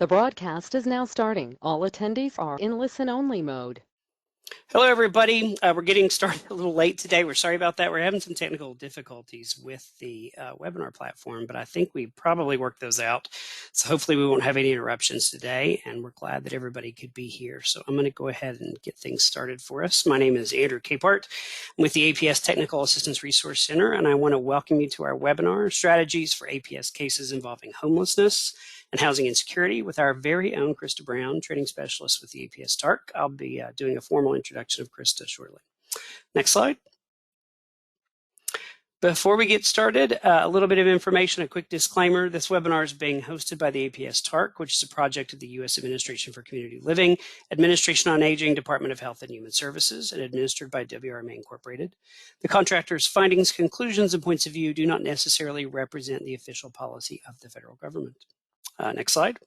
The broadcast is now starting. All attendees are in listen-only mode. Hello, everybody. We're getting started a little late today. We're sorry about that. We're having some technical difficulties with the webinar platform, but I think we probably worked those out. So hopefully we won't have any interruptions today, and we're glad that everybody could be here. So I'm going to go ahead and get things started for us. My name is Andrew Capehart. I'm with the APS Technical Assistance Resource Center, and I want to welcome you to our webinar, Strategies for APS Cases Involving Homelessness and Housing Insecurity, with our very own Krista Brown, training specialist with the APS TARC. I'll be doing a formal introduction of Krista shortly. Next slide. Before we get started, a little bit of information, a quick disclaimer. This webinar is being hosted by the APS TARC, which is a project of the U.S. Administration for Community Living, Administration on Aging, Department of Health and Human Services, and administered by WRMA Incorporated. The contractor's findings, conclusions, and points of view do not necessarily represent the official policy of the federal government. Next slide.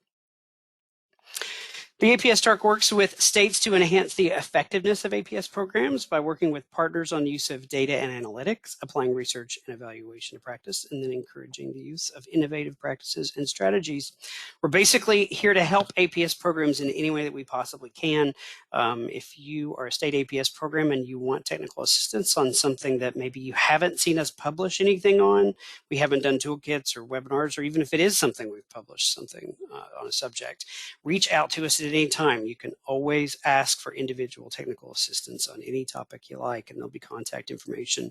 The APS TARC works with states to enhance the effectiveness of APS programs by working with partners on use of data and analytics, applying research and evaluation to practice, and then encouraging the use of innovative practices and strategies. We're basically here to help APS programs in any way that we possibly can. If you are a state APS program and you want technical assistance on something that maybe you haven't seen us publish anything on, we haven't done toolkits or webinars, or even if it is something we've published something on a subject, reach out to us at any time. You can always ask for individual technical assistance on any topic you like, and there'll be contact information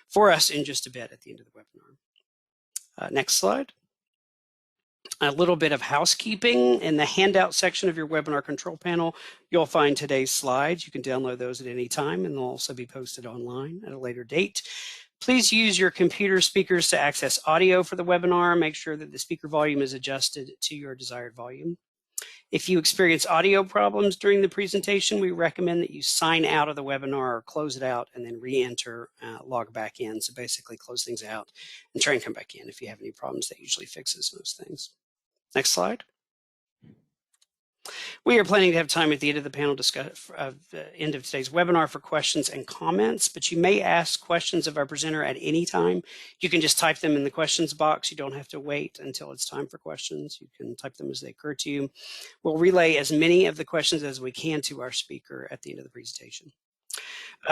for us in just a bit at the end of the webinar. Next slide. A little bit of housekeeping. In the handout section of your webinar control panel, you'll find today's slides. You can download those at any time, and they'll also be posted online at a later date. Please use your computer speakers to access audio for the webinar. Make sure that the speaker volume is adjusted to your desired volume. If you experience audio problems during the presentation, we recommend that you sign out of the webinar or close it out and then re-enter, log back in. So basically close things out and try and come back in if you have any problems. That usually fixes most things. Next slide. We are planning to have time at the end of the panel end of today's webinar for questions and comments, but you may ask questions of our presenter at any time. You can just type them in the questions box. You don't have to wait until it's time for questions. You can type them as they occur to you. We'll relay as many of the questions as we can to our speaker at the end of the presentation.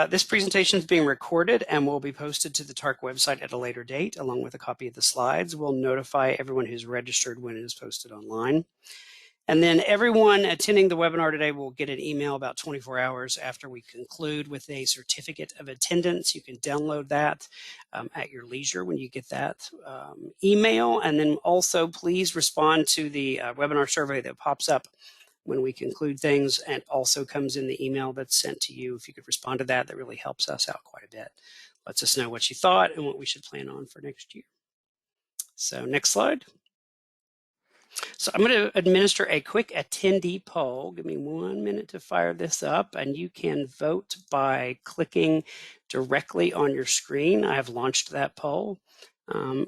This presentation is being recorded and will be posted to the TARC website at a later date, along with a copy of the slides. We'll notify everyone who's registered when it is posted online. And then everyone attending the webinar today will get an email about 24 hours after we conclude with a certificate of attendance. You can download that at your leisure when you get that email. And then also please respond to the webinar survey that pops up when we conclude things, and also comes in the email that's sent to you. If you could respond to that, that really helps us out quite a bit. Lets us know what you thought and what we should plan on for next year. So next slide. So I'm going to administer a quick attendee poll. Give me 1 minute to fire this up, and you can vote by clicking directly on your screen. I have launched that poll.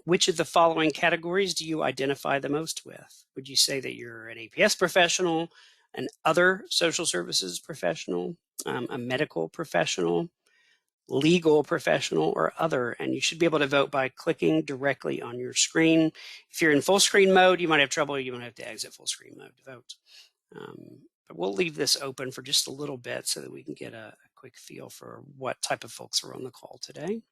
Which of the following categories do you identify the most with? Would you say that you're an APS professional, an other social services professional, a medical professional, legal professional, or other? And you should be able to vote by clicking directly on your screen. If you're in full screen mode, you might have trouble. You might have to exit full screen mode to vote. But we'll leave this open for just a little bit so that we can get a quick feel for what type of folks are on the call today.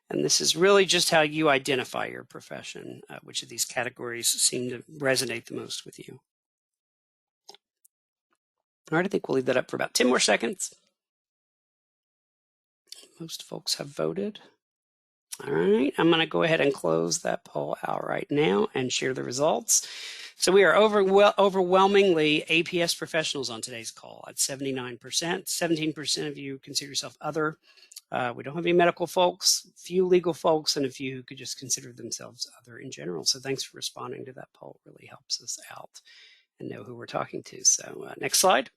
And this is really just how you identify your profession, which of these categories seem to resonate the most with you. All right, I think we'll leave that up for about 10 more seconds. Most folks have voted. All right, I'm going to go ahead and close that poll out right now and share the results. So we are overwhelmingly APS professionals on today's call at 79%. 17% of you consider yourself other. We don't have any medical folks, few legal folks, and a few who could just consider themselves other in general. So thanks for responding to that poll. It really helps us out and know who we're talking to. So next slide.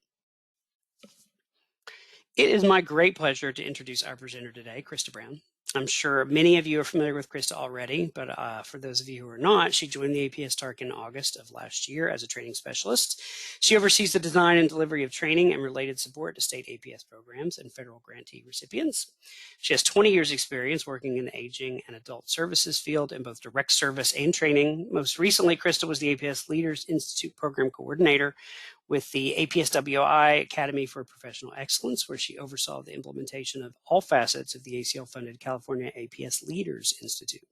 It is my great pleasure to introduce our presenter today, Krista Brown. I'm sure many of you are familiar with Krista already, but for those of you who are not, she joined the APS TARC in August of last year as a training specialist. She oversees the design and delivery of training and related support to state APS programs and federal grantee recipients. She has 20 years experience working in the aging and adult services field in both direct service and training. Most recently, Krista was the APS Leaders Institute Program Coordinator with the APSWI Academy for Professional Excellence, where she oversaw the implementation of all facets of the ACL-funded California APS Leaders Institute.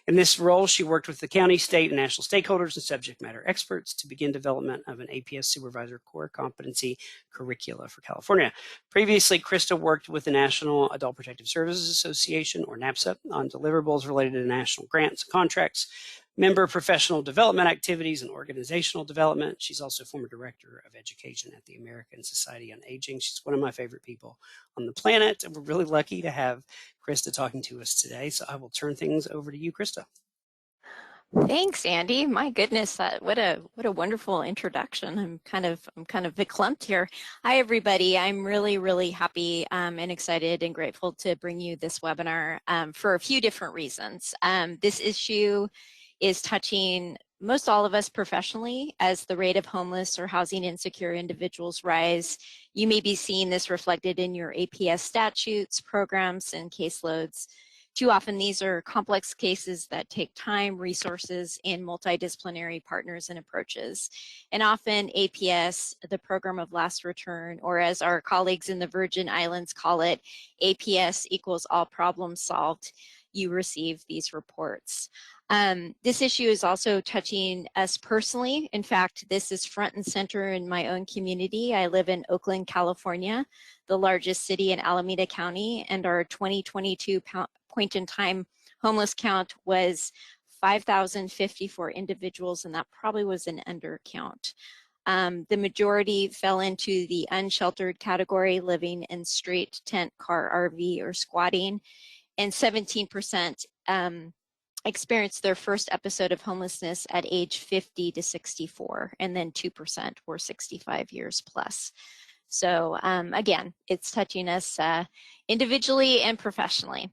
In this role, she worked with the county, state, and national stakeholders and subject matter experts to begin development of an APS supervisor core competency curricula for California. Previously, Krista worked with the National Adult Protective Services Association, or NAPSA, on deliverables related to national grants and contracts, member professional development activities, and organizational development. She's also former director of education at the American Society on Aging. She's one of my favorite people on the planet, and we're really lucky to have Krista talking to us today. So I will turn things over to you, Krista. Thanks, Andy. My goodness, what a wonderful introduction. I'm kind of verklempt here. Hi, everybody. I'm really happy and excited and grateful to bring you this webinar for a few different reasons. This issue is touching most all of us professionally as the rate of homeless or housing insecure individuals rise. You may be seeing this reflected in your APS statutes, programs, and caseloads. Too often these are complex cases that take time, resources, and multidisciplinary partners and approaches. And often APS, the program of last return, or as our colleagues in the Virgin Islands call it, APS equals all problems solved, you receive these reports. This issue is also touching us personally. In fact, this is front and center in my own community. I live in Oakland, California, the largest city in Alameda County, and our 2022 point in time homeless count was 5,054 individuals, and that probably was an undercount. The majority fell into the unsheltered category, living in street, tent, car, RV, or squatting, and 17% experienced their first episode of homelessness at age 50 to 64, and then 2% were 65 years plus. So again, it's touching us individually and professionally.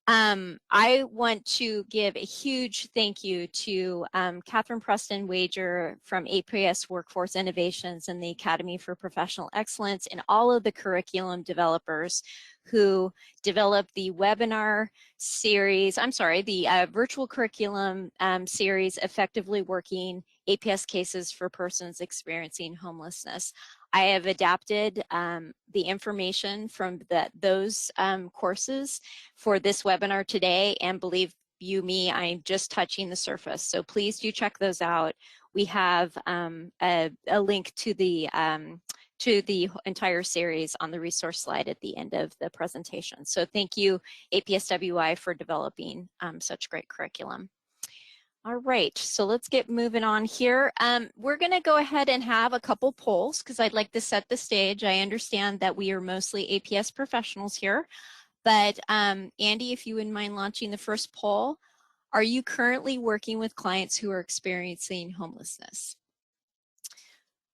I want to give a huge thank you to Catherine Preston Wager from APS Workforce Innovations and the Academy for Professional Excellence, and all of the curriculum developers who developed the webinar series, the virtual curriculum series, Effectively Working APS Cases for Persons Experiencing Homelessness. I have adapted the information from those courses for this webinar today, and believe you me, I'm just touching the surface. So please do check those out. We have a link to the entire series on the resource slide at the end of the presentation. So thank you, APSWI, for developing such great curriculum. All right, so let's get moving on here. We're gonna go ahead and have a couple polls because I'd like to set the stage. I understand that we are mostly APS professionals here, but Andy, if you wouldn't mind launching the first poll. Are you currently working with clients who are experiencing homelessness?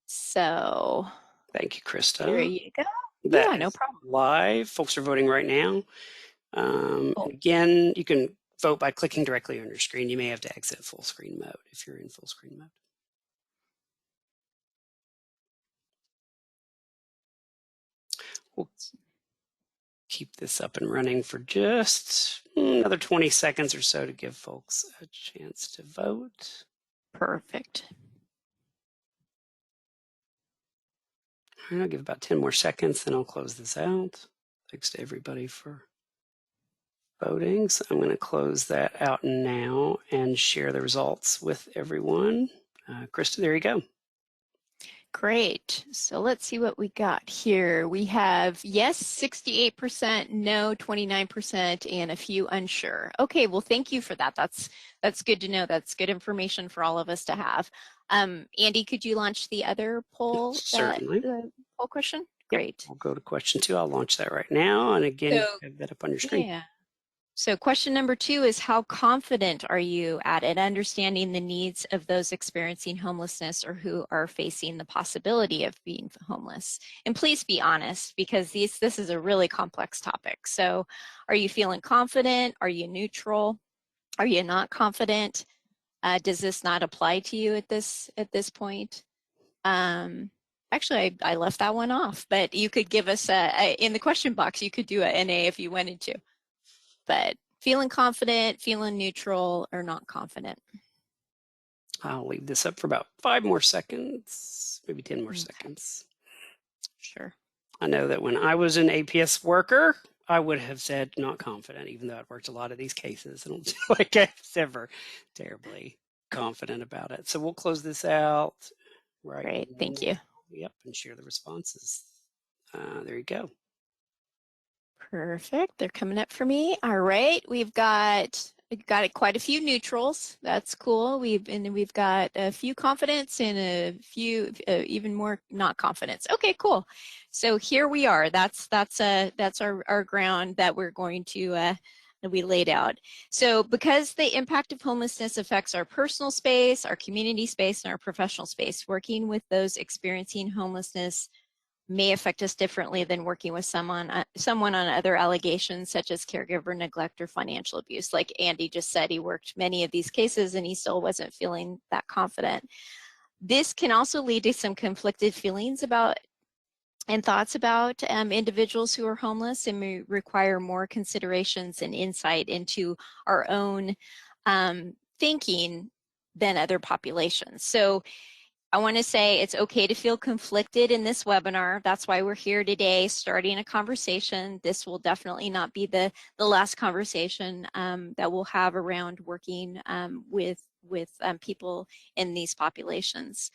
So. Thank you, Krista. There you go. That yeah, no problem. Live. Folks are voting right now. Cool. Again, you can vote by clicking directly on your screen. You may have to exit full screen mode if you're in full screen mode. We'll keep this up and running for just another 20 seconds or so to give folks a chance to vote. Perfect. All right, I'll give about 10 more seconds, then I'll close this out. Thanks to everybody for voting. So I'm going to close that out now and share the results with everyone. Krista, there you go. Great. So let's see what we got here. We have yes, 68%, no, 29%, and a few unsure. Okay, well, thank you for that. That's good to know. That's good information for all of us to have. Andy, could you launch the other poll? Certainly. The poll question? Yep. Great. I'll go to question 2. I'll launch that right now. And again, So, have that up on your screen. Yeah. So question number 2 is, how confident are you at understanding the needs of those experiencing homelessness or who are facing the possibility of being homeless? And please be honest, because this is a really complex topic. So are you feeling confident? Are you neutral? Are you not confident? Does this not apply to you at this point? Actually, I left that one off, but you could give us in the question box, you could do a NA if you wanted to. But feeling confident, feeling neutral, or not confident? I'll leave this up for about 5 more seconds, maybe 10 more Okay. seconds. Sure. I know that when I was an APS worker, I would have said not confident, even though I've worked a lot of these cases. I don't feel like I was ever terribly confident about it. So we'll close this out right Great, thank now. you. Yep, and share the responses. There you go. Perfect, they're coming up for me. All right, we've got quite a few neutrals. That's cool. We've got a few confidence and a few even more not confidence. Okay, cool. So here we are. That's our ground that we're going to that we laid out. So because the impact of homelessness affects our personal space, our community space, and our professional space, working with those experiencing homelessness may affect us differently than working with someone on other allegations such as caregiver neglect or financial abuse. Like Andy just said, he worked many of these cases and he still wasn't feeling that confident. This can also lead to some conflicted feelings about and thoughts about individuals who are homeless, and may require more considerations and insight into our own thinking than other populations. So I want to say it's okay to feel conflicted in this webinar. That's why we're here today, starting a conversation. This will definitely not be the last conversation that we'll have around working with people in these populations.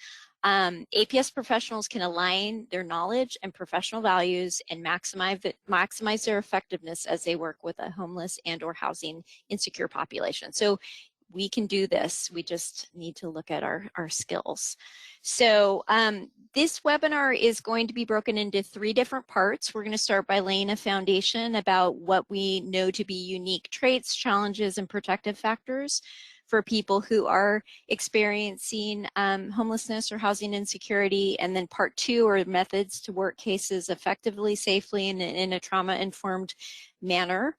APS professionals can align their knowledge and professional values and maximize their effectiveness as they work with a homeless and/or housing insecure population. So we can do this. We just need to look at our skills. So this webinar is going to be broken into 3 different parts. We're going to start by laying a foundation about what we know to be unique traits, challenges, and protective factors for people who are experiencing homelessness or housing insecurity. And then part 2 are methods to work cases effectively, safely, and in a trauma-informed manner.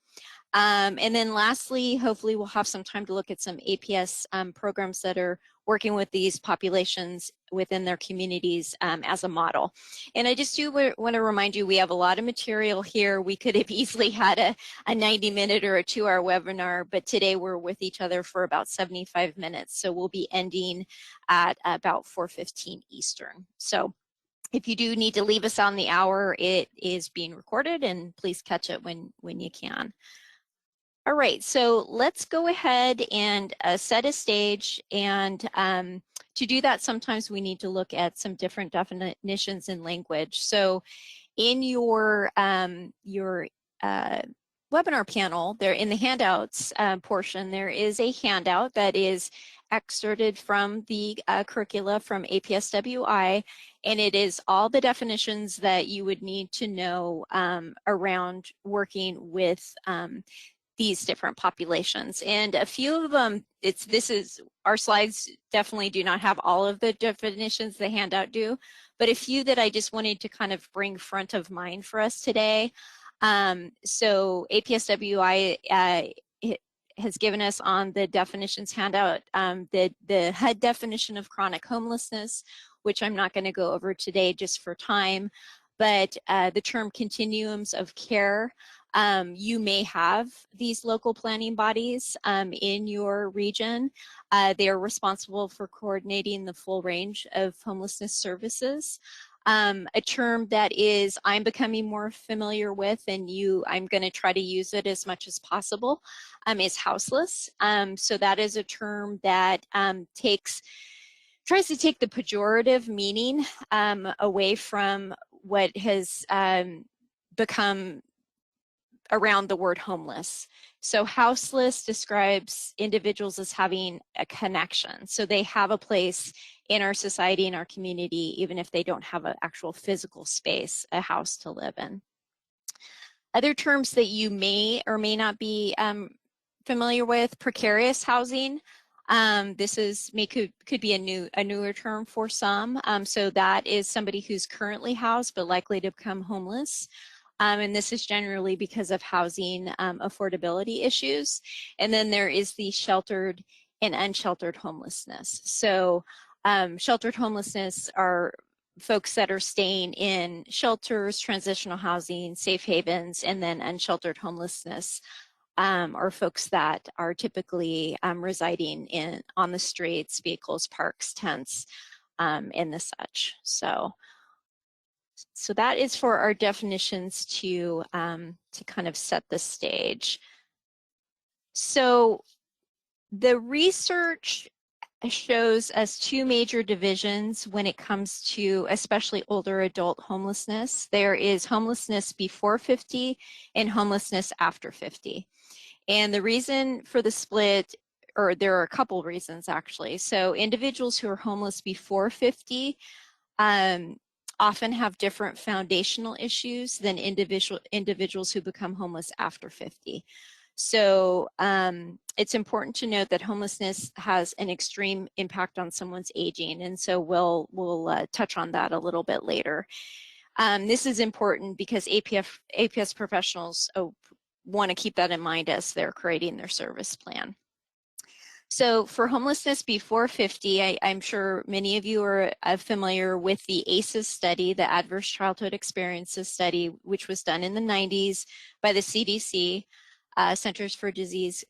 And then lastly, hopefully we'll have some time to look at some APS programs that are working with these populations within their communities as a model. And I just do want to remind you, we have a lot of material here. We could have easily had a 90-minute or a 2-hour webinar, but today we're with each other for about 75 minutes. So we'll be ending at about 4:15 Eastern. So if you do need to leave us on the hour, it is being recorded, and please catch it when you can. All right, so let's go ahead and set a stage, and to do that, sometimes we need to look at some different definitions in language. So in your webinar panel, there in the handouts portion, there is a handout that is excerpted from the curricula from APSWI, and it is all the definitions that you would need to know around working with these different populations. And a few of them, our slides definitely do not have all of the definitions the handout do, but a few that I just wanted to kind of bring front of mind for us today. So APSWI has given us on the definitions handout the HUD definition of chronic homelessness, which I'm not going to go over today just for time, but the term continuums of care. You may have these local planning bodies in your region. They are responsible for coordinating the full range of homelessness services. A term that I'm becoming more familiar with, and I'm going to try to use it as much as possible, is houseless. So that is a term that tries to take the pejorative meaning away from what has become around the word homeless. So houseless describes individuals as having a connection. So they have a place in our society, in our community, even if they don't have an actual physical space, a house to live in. Other terms that you may or may not be familiar with: precarious housing. This is could be a newer term for some. So that is somebody who's currently housed but likely to become homeless. And this is generally because of housing affordability issues. And then there is the sheltered and unsheltered homelessness. So sheltered homelessness are folks that are staying in shelters, transitional housing, safe havens, and then unsheltered homelessness are folks that are typically residing on the streets, vehicles, parks, tents, and the such. So that is for our definitions to kind of set the stage. So the research shows us two major divisions when it comes to especially older adult homelessness. There is homelessness before 50 and homelessness after 50. And the reason for the split, or there are a couple reasons actually. So individuals who are homeless before 50 often have different foundational issues than individuals who become homeless after 50. So it's important to note that homelessness has an extreme impact on someone's aging, and so we'll touch on that a little bit later. This is important because APS professionals want to keep that in mind as they're creating their service plan. So for homelessness before 50, I'm sure many of you are familiar with the ACEs study, the Adverse Childhood Experiences study, which was done in the 90s by the CDC, Centers for Disease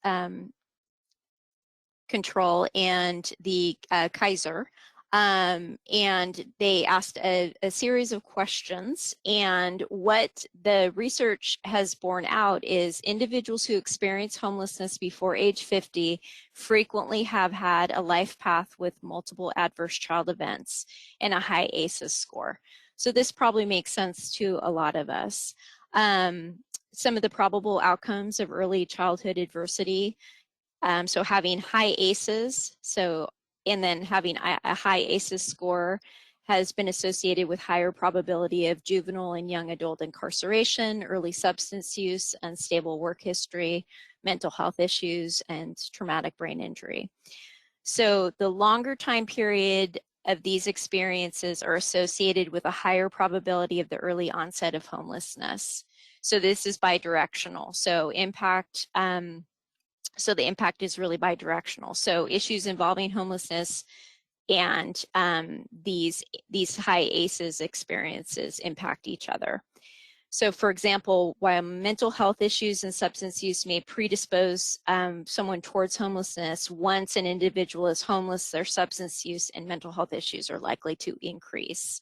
Control, and the Kaiser. And they asked a series of questions, and what the research has borne out is individuals who experience homelessness before age 50 frequently have had a life path with multiple adverse child events and a high ACEs score. So this probably makes sense to a lot of us. Some of the probable outcomes of early childhood adversity, so having high ACEs, and then having a high ACEs score has been associated with higher probability of juvenile and young adult incarceration, early substance use, unstable work history, mental health issues, and traumatic brain injury. So the longer time period of these experiences are associated with a higher probability of the early onset of homelessness. So this is bidirectional. So impact, so the impact is really bidirectional. So issues involving homelessness and these high ACEs experiences impact each other. So for example, while mental health issues and substance use may predispose someone towards homelessness, once an individual is homeless, their substance use and mental health issues are likely to increase.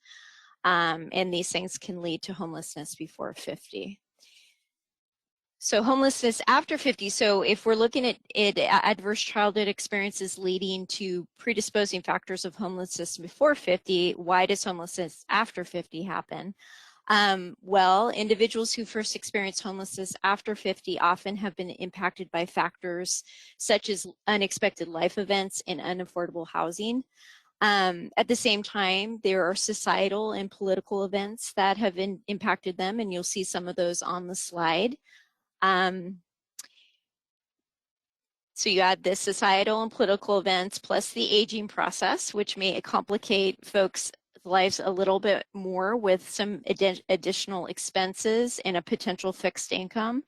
And these things can lead to homelessness before 50. So homelessness after 50, so if we're looking at adverse childhood experiences leading to predisposing factors of homelessness before 50, why does homelessness after 50 happen? Well, individuals who first experience homelessness after 50 often have been impacted by factors such as unexpected life events and unaffordable housing. At the same time, there are societal and political events that have impacted them, and you'll see some of those on the slide. So you add the societal and political events plus the aging process, which may complicate folks' lives a little bit more with some additional expenses and a potential fixed income.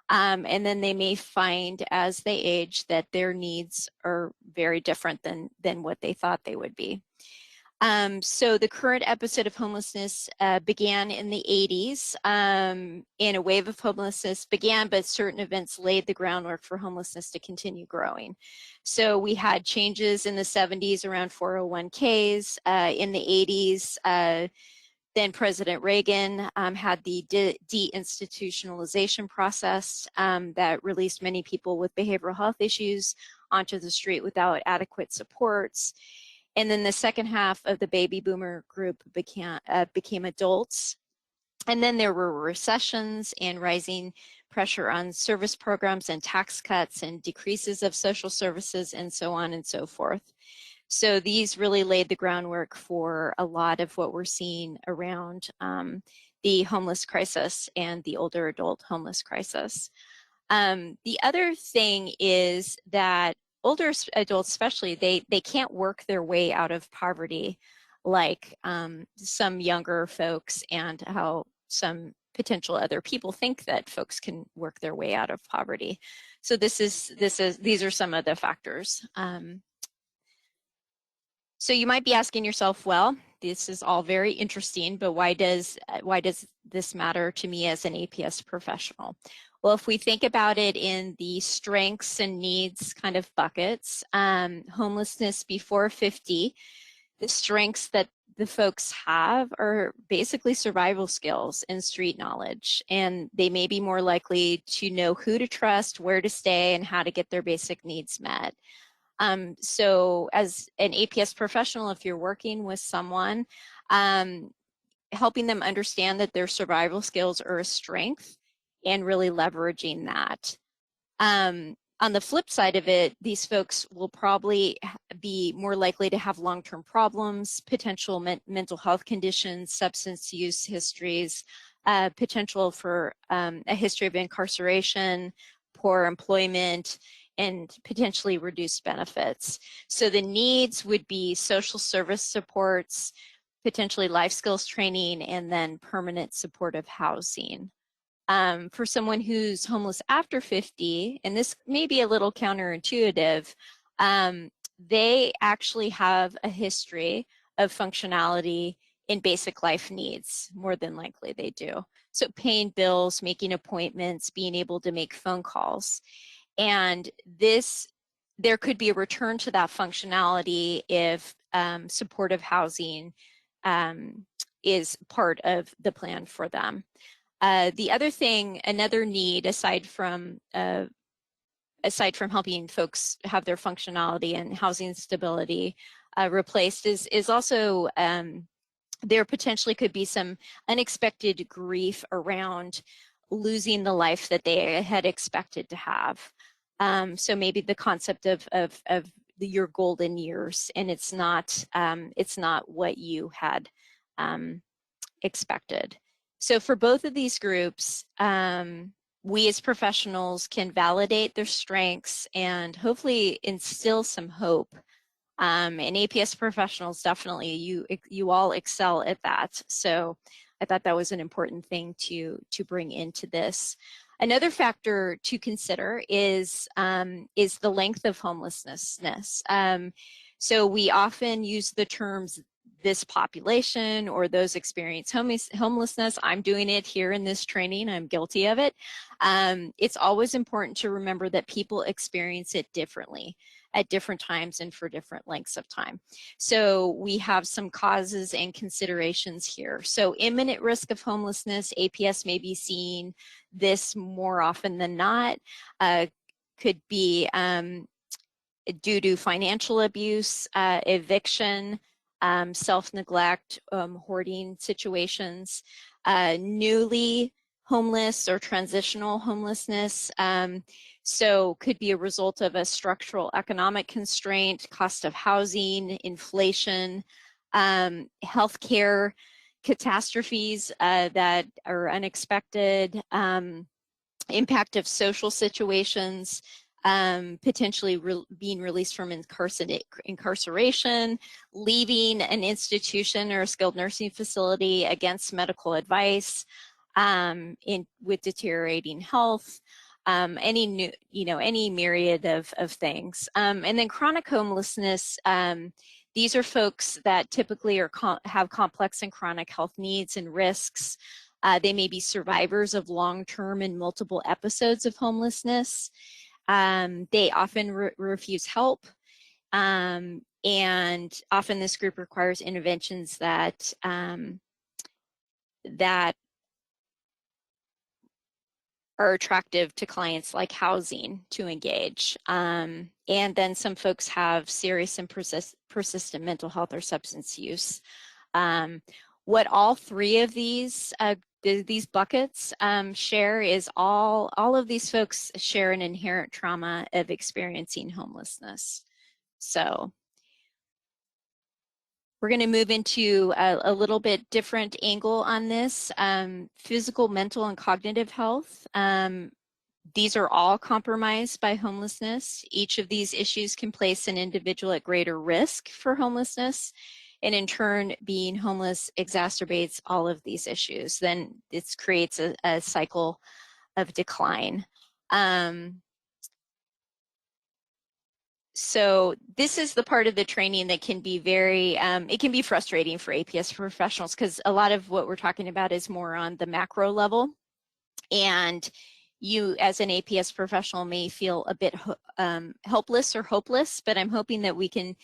And then they may find as they age that their needs are very different than what they thought they would be. So the current episode of homelessness began in the 80s, and a wave of homelessness began, but certain events laid the groundwork for homelessness to continue growing. So we had changes in the 70s around 401ks, in the 80s, then President Reagan had the deinstitutionalization process that released many people with behavioral health issues onto the street without adequate supports. And then the second half of the baby boomer group became adults. And then there were recessions and rising pressure on service programs and tax cuts and decreases of social services and so on and so forth. So these really laid the groundwork for a lot of what we're seeing around the homeless crisis and the older adult homeless crisis. The other thing is that older adults especially, they can't work their way out of poverty like some younger folks, and how some potential other people think that folks can work their way out of poverty. So these are some of the factors. So you might be asking yourself, well, this is all very interesting, but why does this matter to me as an APS professional? Well, if we think about it in the strengths and needs kind of buckets, homelessness before 50, the strengths that the folks have are basically survival skills and street knowledge, and they may be more likely to know who to trust, where to stay, and how to get their basic needs met. So as an APS professional, if you're working with someone, helping them understand that their survival skills are a strength and really leveraging that. On the flip side of it, these folks will probably be more likely to have long-term problems, potential mental health conditions, substance use histories, potential for a history of incarceration, poor employment, and potentially reduced benefits. So the needs would be social service supports, potentially life skills training, and then permanent supportive housing. For someone who's homeless after 50, and this may be a little counterintuitive, they actually have a history of functionality in basic life needs, more than likely they do. So paying bills, making appointments, being able to make phone calls. And there could be a return to that functionality if supportive housing is part of the plan for them. The other thing, another need aside from helping folks have their functionality and housing stability replaced is also there potentially could be some unexpected grief around losing the life that they had expected to have. So maybe the concept of your golden years, and it's not what you had expected. So for both of these groups, we as professionals can validate their strengths and hopefully instill some hope. And APS professionals, definitely, you all excel at that. So I thought that was an important thing to bring into this. Another factor to consider is the length of homelessness. So we often use the terms this population or those experience homelessness. I'm doing it here in this training. I'm guilty of it. It's always important to remember that people experience it differently at different times and for different lengths of time. So we have some causes and considerations here. So imminent risk of homelessness, APS may be seeing this more often than not. Could be due to financial abuse, eviction, self-neglect, hoarding situations, newly homeless or transitional homelessness. So could be a result of a structural economic constraint, cost of housing, inflation, healthcare catastrophes that are unexpected, impact of social situations, potentially being released from incarceration, leaving an institution or a skilled nursing facility against medical advice, with deteriorating health, any myriad of things. And then chronic homelessness, these are folks that typically have complex and chronic health needs and risks. They may be survivors of long-term and multiple episodes of homelessness. They often refuse help, and often this group requires interventions that are attractive to clients like housing to engage. And then some folks have serious and persistent mental health or substance use. What all three of these buckets share is all of these folks share an inherent trauma of experiencing homelessness. So We're going to move into a little bit different angle on this, physical, mental, and cognitive health. These are all compromised by homelessness. Each of these issues can place an individual at greater risk for homelessness, and in turn, being homeless exacerbates all of these issues. Then it creates a cycle of decline. So this is the part of the training that can be very, it can be frustrating for APS professionals because a lot of what we're talking about is more on the macro level. And you as an APS professional may feel a bit helpless or hopeless, but I'm hoping that we can,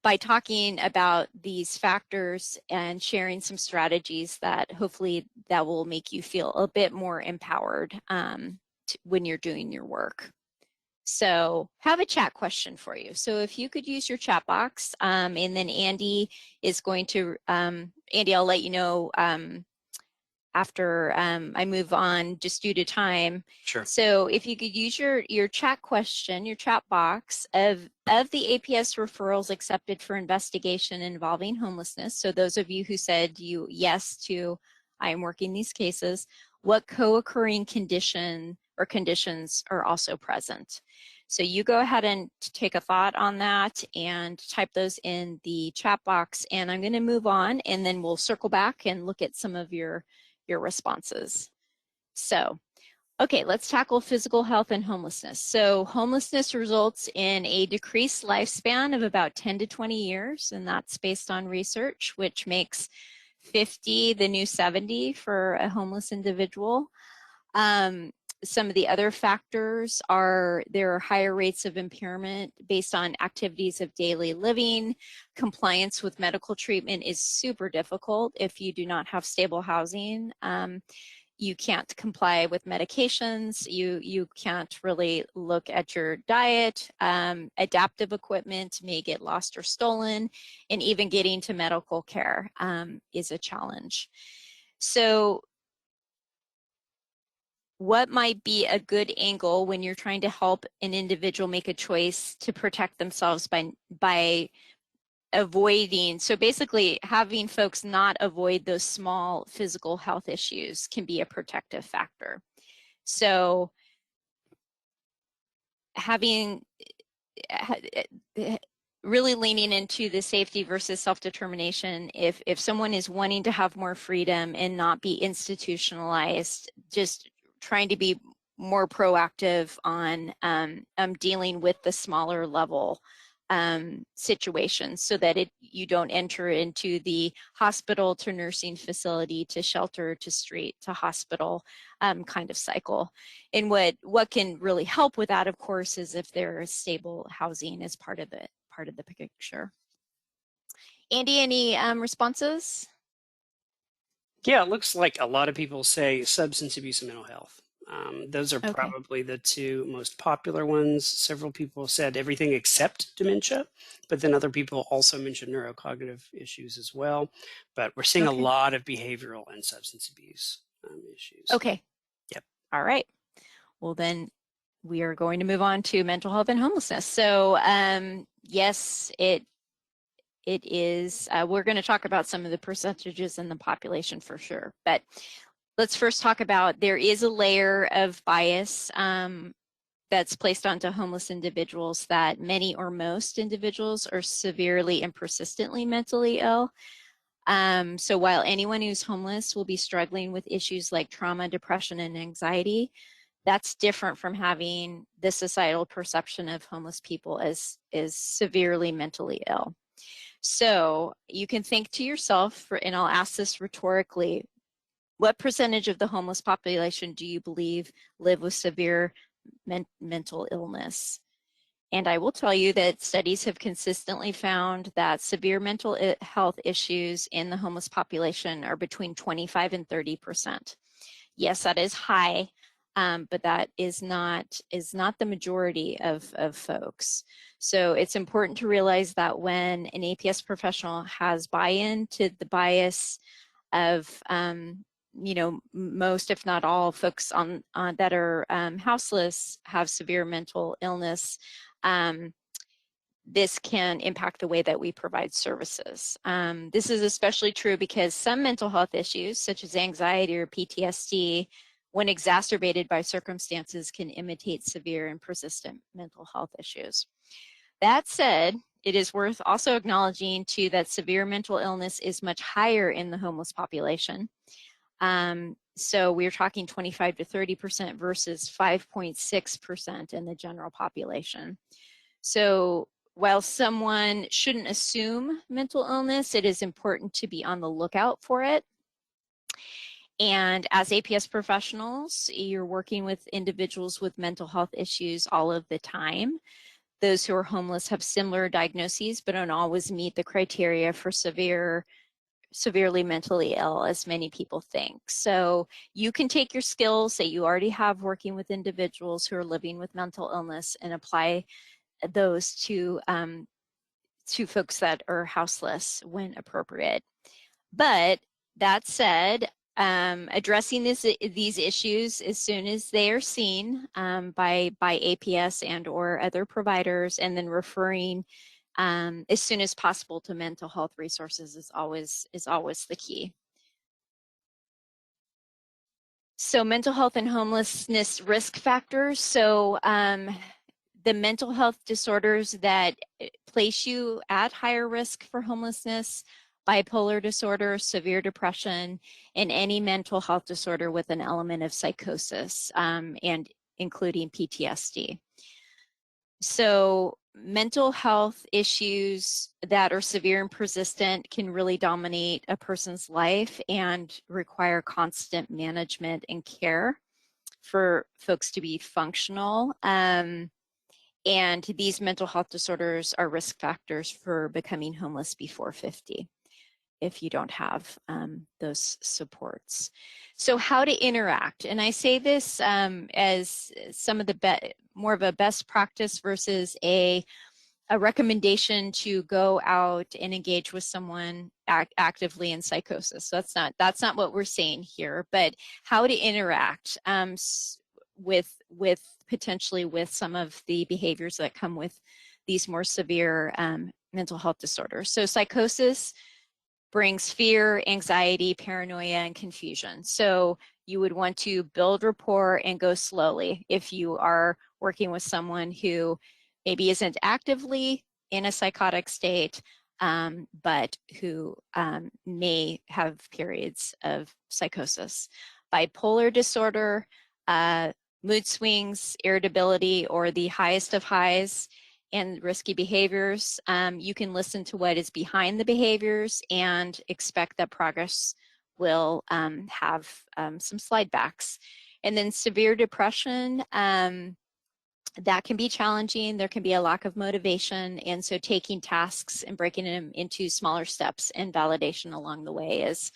by talking about these factors and sharing some strategies, that hopefully that will make you feel a bit more empowered when you're doing your work. So have a chat question for you. So if you could use your chat box, and then Andy is going to, Andy, I'll let you know after I move on just due to time. Sure. So if you could use your chat question, your chat box of the APS referrals accepted for investigation involving homelessness. So those of you who said yes to, I am working these cases, what co-occurring condition or conditions are also present. So you go ahead and take a thought on that and type those in the chat box, and I'm going to move on and then we'll circle back and look at some of your responses. So, okay, let's tackle physical health and homelessness. So homelessness results in a decreased lifespan of about 10 to 20 years, and that's based on research, which makes 50 the new 70 for a homeless individual. Some of the other factors are there are higher rates of impairment based on activities of daily living. Compliance with medical treatment is super difficult if you do not have stable housing. You can't comply with medications. You can't really look at your diet. Adaptive equipment may get lost or stolen, and even getting to medical care is a challenge. So what might be a good angle when you're trying to help an individual make a choice to protect themselves by avoiding, so basically having folks not avoid those small physical health issues can be a protective factor. So having, really leaning into the safety versus self-determination, if someone is wanting to have more freedom and not be institutionalized, just trying to be more proactive on dealing with the smaller level situations, so that you don't enter into the hospital to nursing facility to shelter to street to hospital kind of cycle. And what can really help with that, of course, is if there is stable housing as part of the picture. Andy, any responses? Yeah, it looks like a lot of people say substance abuse and mental health. Those are probably the two most popular ones. Several people said everything except dementia, but then other people also mentioned neurocognitive issues as well. But we're seeing a lot of behavioral and substance abuse issues. Okay. Yep. All right. Well, then we are going to move on to mental health and homelessness. So yes, it is, we're going to talk about some of the percentages in the population for sure, but let's first talk about, there is a layer of bias that's placed onto homeless individuals, that many or most individuals are severely and persistently mentally ill. So while anyone who's homeless will be struggling with issues like trauma, depression, and anxiety, that's different from having the societal perception of homeless people as severely mentally ill. So you can think to yourself, and I'll ask this rhetorically, what percentage of the homeless population do you believe live with severe mental illness? And I will tell you that studies have consistently found that severe mental health issues in the homeless population are between 25 and 30%. Yes, that is high, but that is not the majority of folks. So it's important to realize that when an APS professional has buy-in to the bias of you know, most if not all folks on that are houseless have severe mental illness, this can impact the way that we provide services. This is especially true because some mental health issues, such as anxiety or PTSD, when exacerbated by circumstances, can imitate severe and persistent mental health issues. That said, it is worth also acknowledging too that severe mental illness is much higher in the homeless population. So we're talking 25 to 30% versus 5.6% in the general population. So while someone shouldn't assume mental illness, it is important to be on the lookout for it. And as APS professionals, you're working with individuals with mental health issues all of the time. Those who are homeless have similar diagnoses, but don't always meet the criteria for severely mentally ill, as many people think. So you can take your skills that you already have working with individuals who are living with mental illness and apply those to folks that are houseless when appropriate. But that said, addressing these issues as soon as they are seen by APS and or other providers, and then referring as soon as possible to mental health resources is always the key. So mental health and homelessness risk factors. So the mental health disorders that place you at higher risk for homelessness: bipolar disorder, severe depression, and any mental health disorder with an element of psychosis, and including PTSD. So mental health issues that are severe and persistent can really dominate a person's life and require constant management and care for folks to be functional. And these mental health disorders are risk factors for becoming homeless before 50 if you don't have those supports. So how to interact, and I say this as some of the more of a best practice versus a recommendation to go out and engage with someone actively in psychosis. So that's not what we're saying here, but how to interact with potentially with some of the behaviors that come with these more severe mental health disorders. So psychosis brings fear, anxiety, paranoia, and confusion. So you would want to build rapport and go slowly if you are working with someone who maybe isn't actively in a psychotic state, but who may have periods of psychosis. Bipolar disorder, mood swings, irritability, or the highest of highs, and risky behaviors. You can listen to what is behind the behaviors and expect that progress will have some slide backs. And then severe depression, that can be challenging. There can be a lack of motivation, and so taking tasks and breaking them into smaller steps and validation along the way is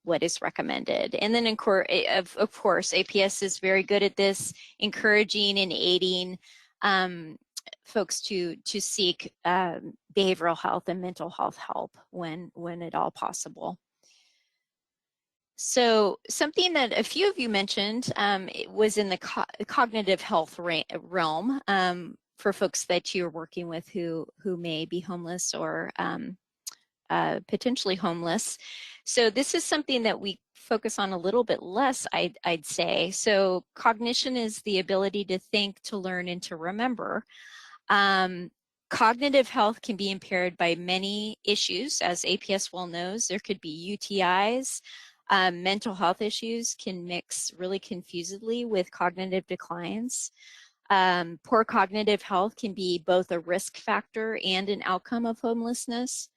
what is recommended. And then of course, APS is very good at this, encouraging and aiding folks to seek behavioral health and mental health help when at all possible. So something that a few of you mentioned was in the cognitive health realm for folks that you're working with who may be homeless or potentially homeless. So this is something that we focus on a little bit less, I'd say. So cognition is the ability to think, to learn, and to remember. Cognitive health can be impaired by many issues, as APS well knows. There could be UTIs. Mental health issues can mix really confusedly with cognitive declines. Poor cognitive health can be both a risk factor and an outcome of homelessness.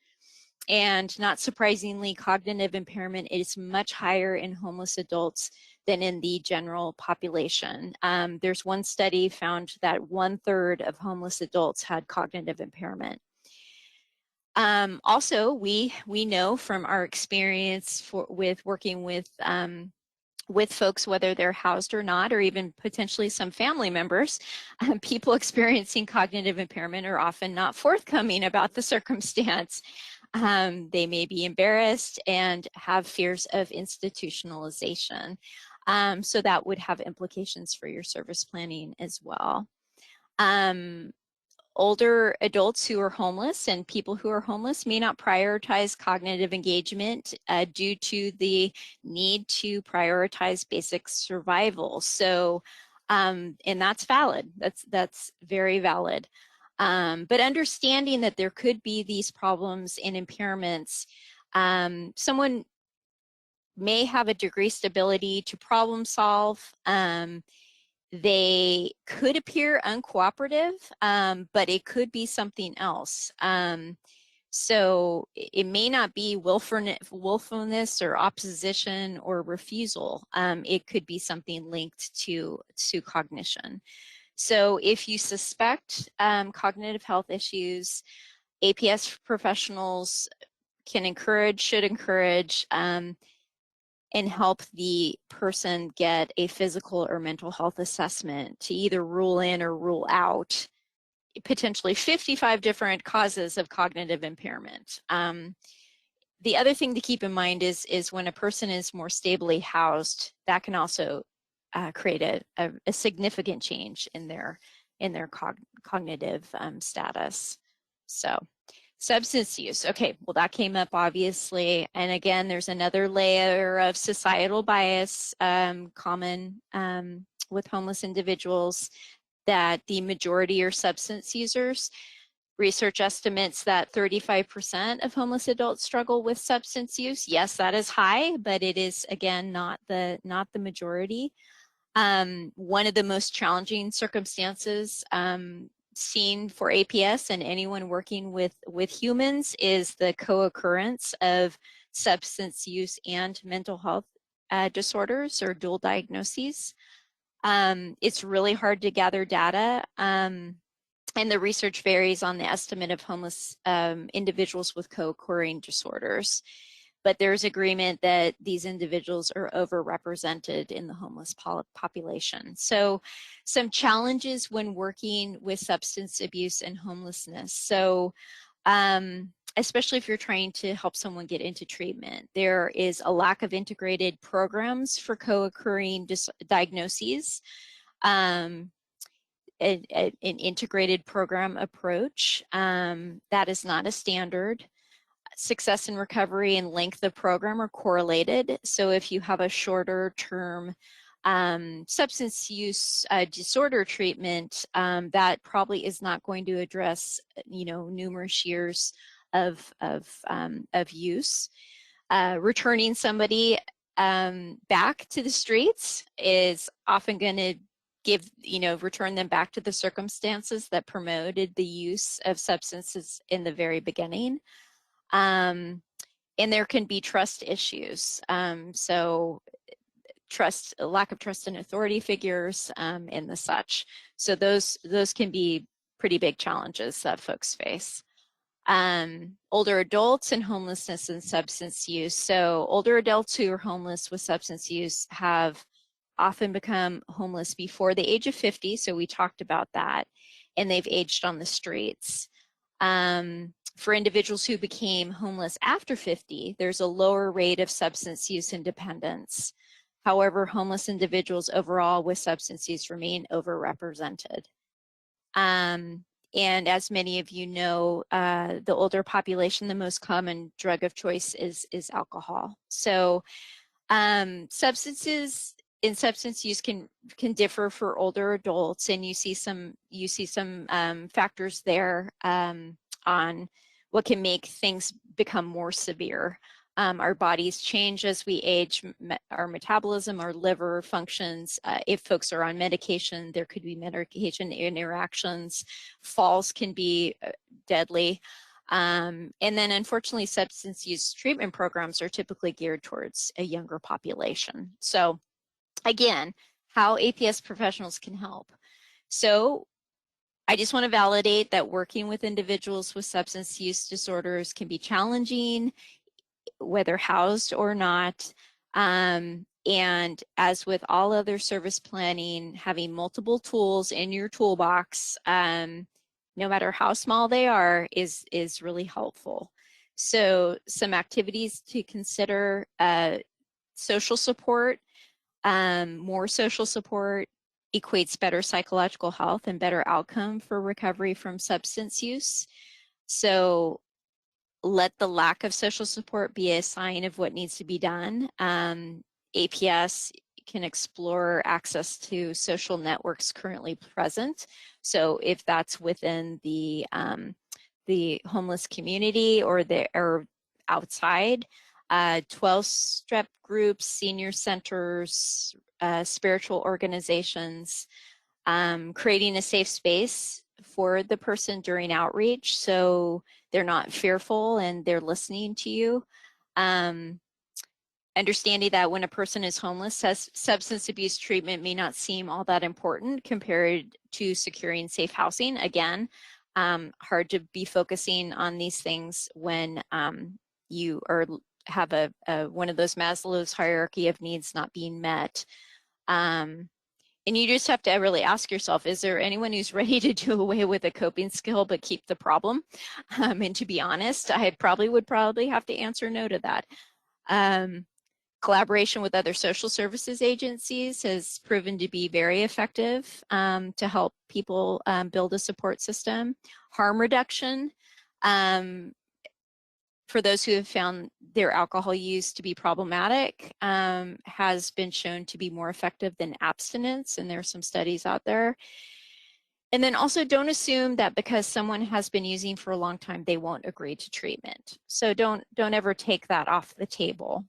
And not surprisingly, cognitive impairment is much higher in homeless adults than in the general population. There's one study found that 1/3 of homeless adults had cognitive impairment. Also, we know from our experience with working with folks, whether they're housed or not, or even potentially some family members, people experiencing cognitive impairment are often not forthcoming about the circumstance. They may be embarrassed and have fears of institutionalization. So that would have implications for your service planning as well. older adults who are homeless and people who are homeless may not prioritize cognitive engagement due to the need to prioritize basic survival. So, and that's valid. That's very valid. But understanding that there could be these problems and impairments, someone may have a decreased ability to problem solve. They could appear uncooperative, but it could be something else. So it may not be willfulness or opposition or refusal. It could be something linked to cognition. So if you suspect cognitive health issues, APS professionals should encourage, and help the person get a physical or mental health assessment to either rule in or rule out potentially 55 different causes of cognitive impairment. The other thing to keep in mind is when a person is more stably housed, that can also create a significant change in their cognitive status. So. Substance use. Okay, well, that came up obviously. And again, there's another layer of societal bias common with homeless individuals, that the majority are substance users. Research estimates that 35% of homeless adults struggle with substance use. Yes, that is high, but it is, again, not the majority. One of the most challenging circumstances seen for APS and anyone working with humans is the co-occurrence of substance use and mental health disorders or dual diagnoses. It's really hard to gather data, and the research varies on the estimate of homeless individuals with co-occurring disorders. But there's agreement that these individuals are overrepresented in the homeless population. So some challenges when working with substance abuse and homelessness. So especially if you're trying to help someone get into treatment, there is a lack of integrated programs for co-occurring diagnoses. An integrated program approach, that is not a standard. Success in recovery and length of program are correlated. So if you have a shorter term substance use disorder treatment, that probably is not going to address, numerous years of use. Returning somebody back to the streets is often going to return them back to the circumstances that promoted the use of substances in the very beginning. And there can be trust issues. So lack of trust in authority figures and the such. So those can be pretty big challenges that folks face. Older adults and homelessness and substance use. So older adults who are homeless with substance use have often become homeless before the age of 50. So we talked about that, and they've aged on the streets. For individuals who became homeless after 50, there's a lower rate of substance use and dependence. However, homeless individuals overall with substance use remain overrepresented. And as many of you know, the older population, the most common drug of choice is alcohol. So substances in substance use can differ for older adults, and you see some factors there on what can make things become more severe. Our bodies change as we age, our metabolism, our liver functions. If folks are on medication, there could be medication interactions. Falls can be deadly. And then unfortunately, substance use treatment programs are typically geared towards a younger population. So again, how APS professionals can help. So I just want to validate that working with individuals with substance use disorders can be challenging, whether housed or not. And as with all other service planning, having multiple tools in your toolbox, no matter how small they are, is really helpful. So some activities to consider: social support, more social support, equates better psychological health and better outcome for recovery from substance use. So let the lack of social support be a sign of what needs to be done. APS can explore access to social networks currently present. So if that's within the homeless community or outside, 12-step groups, senior centers, spiritual organizations, creating a safe space for the person during outreach so they're not fearful and they're listening to you. Understanding that when a person is homeless, substance abuse treatment may not seem all that important compared to securing safe housing. Again, hard to be focusing on these things when you have one of those Maslow's hierarchy of needs not being met. And you just have to really ask yourself, is there anyone who's ready to do away with a coping skill but keep the problem? And to be honest, I would probably have to answer no to that. Collaboration with other social services agencies has proven to be very effective to help people build a support system. Harm reduction, for those who have found their alcohol use to be problematic, has been shown to be more effective than abstinence, and there are some studies out there. And then also don't assume that because someone has been using for a long time, they won't agree to treatment. So don't ever take that off the table.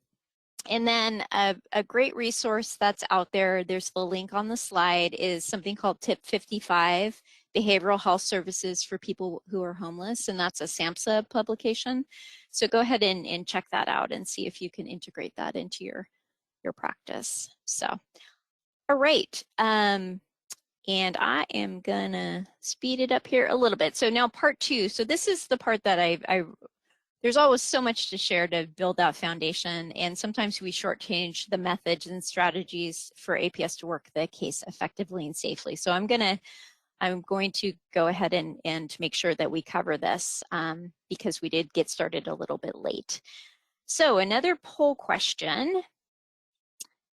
And then a great resource that's out there, there's the link on the slide, is something called Tip 55, Behavioral Health Services for People Who Are Homeless, and that's a SAMHSA publication. So go ahead and check that out and see if you can integrate that into your practice. So, all right. And I am gonna speed it up here a little bit. So now part 2. So this is the part that there's always so much to share to build that foundation, and sometimes we shortchange the methods and strategies for APS to work the case effectively and safely. So I'm going to go ahead and make sure that we cover this because we did get started a little bit late. So another poll question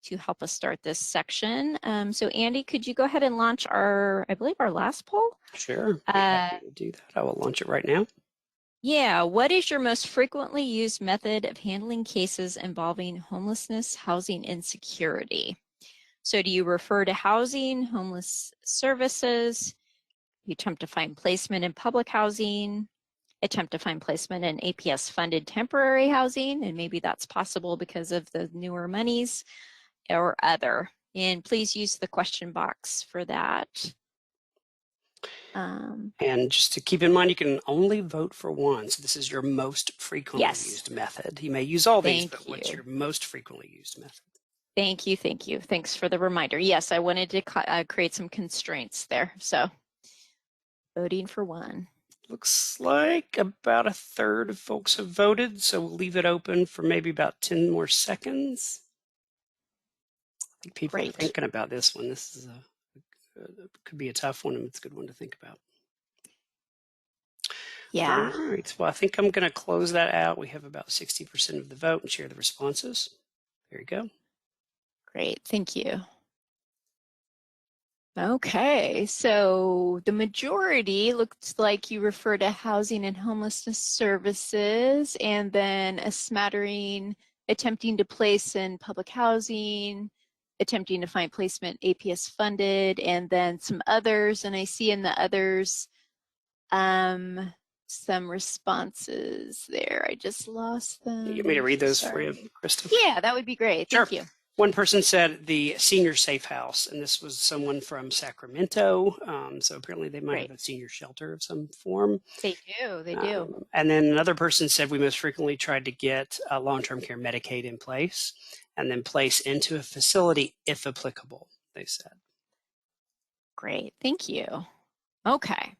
to help us start this section. So Andy, could you go ahead and launch I believe our last poll? Sure, happy to do that. I will launch it right now. Yeah, what is your most frequently used method of handling cases involving homelessness, housing insecurity? So do you refer to housing, homeless services, you attempt to find placement in public housing, attempt to find placement in APS funded temporary housing, and maybe that's possible because of the newer monies, or other? And please use the question box for that. And just to keep in mind, you can only vote for one. So this is your most frequently Yes. used method. You may use all these, but Thank what's you. your most frequently used method? Thank you, thank you. Thanks for the reminder. Yes, I wanted to create some constraints there. So voting for one. Looks like about a third of folks have voted, so we'll leave it open for maybe about 10 more seconds. I think people are thinking about this one. This is could be a tough one, and it's a good one to think about. Yeah. All right, well, I think I'm going to close that out. We have about 60% of the vote and share the responses. There you go. Great, thank you. Okay, so the majority looks like you refer to housing and homelessness services, and then a smattering attempting to place in public housing, attempting to find placement APS funded, and then some others. And I see in the others some responses there. I just lost them. You want me to read those for you, Krista? Yeah, that would be great. Sure. Thank you. One person said the senior safe house, and this was someone from Sacramento. So apparently they might have a senior shelter of some form. They do, they do. And then another person said we most frequently tried to get long-term care Medicaid in place and then place into a facility if applicable, they said. Great, thank you. Okay.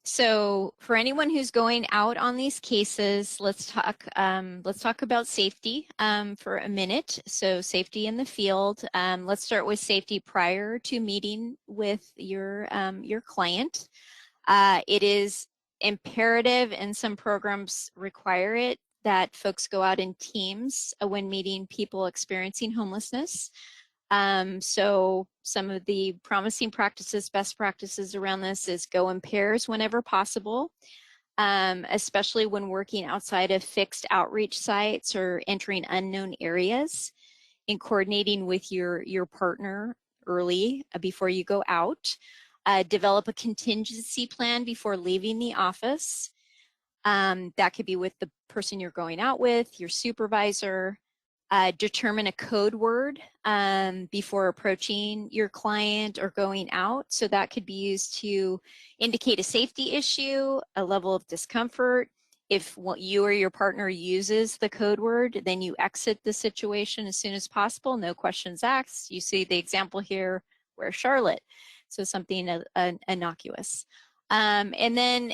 So for anyone who's going out on these cases, let's talk about safety for a minute. So safety in the field. Let's start with safety prior to meeting with your client. It is imperative, and some programs require it, that folks go out in teams when meeting people experiencing homelessness. So some of the promising practices, best practices around this is go in pairs whenever possible, especially when working outside of fixed outreach sites or entering unknown areas, and coordinating with your partner early before you go out. Develop a contingency plan before leaving the office. That could be with the person you're going out with, your supervisor. Determine a code word before approaching your client or going out. So that could be used to indicate a safety issue, a level of discomfort. If you or your partner uses the code word, then you exit the situation as soon as possible, no questions asked. You see the example here, where's Charlotte? So something innocuous. And then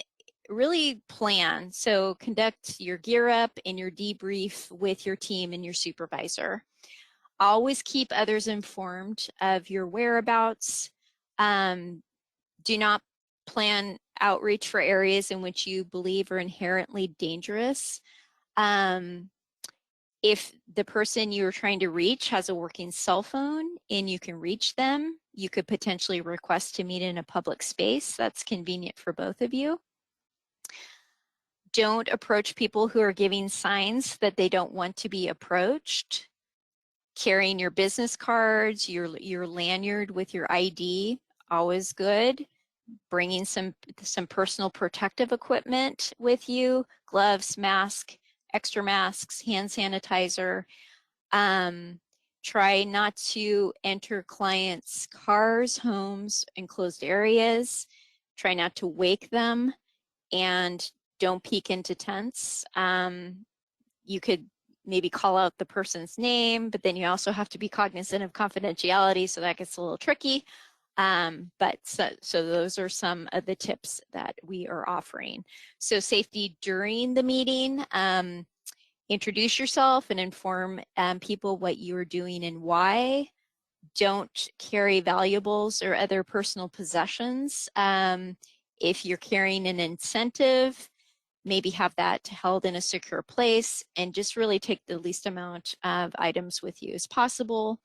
really plan. So conduct your gear up and your debrief with your team and your supervisor. Always keep others informed of your whereabouts. Do not plan outreach for areas in which you believe are inherently dangerous. If the person you're trying to reach has a working cell phone and you can reach them, you could potentially request to meet in a public space. That's convenient for both of you. Don't approach people who are giving signs that they don't want to be approached. Carrying your business cards, your lanyard with your ID, always good. Bringing some personal protective equipment with you, gloves, mask, extra masks, hand sanitizer. Try not to enter clients' cars, homes, enclosed areas. Try not to wake them, and don't peek into tents. You could maybe call out the person's name, but then you also have to be cognizant of confidentiality, so that gets a little tricky. But so those are some of the tips that we are offering. So safety during the meeting, introduce yourself and inform people what you are doing and why. Don't carry valuables or other personal possessions. If you're carrying an incentive, maybe have that held in a secure place, and just really take the least amount of items with you as possible.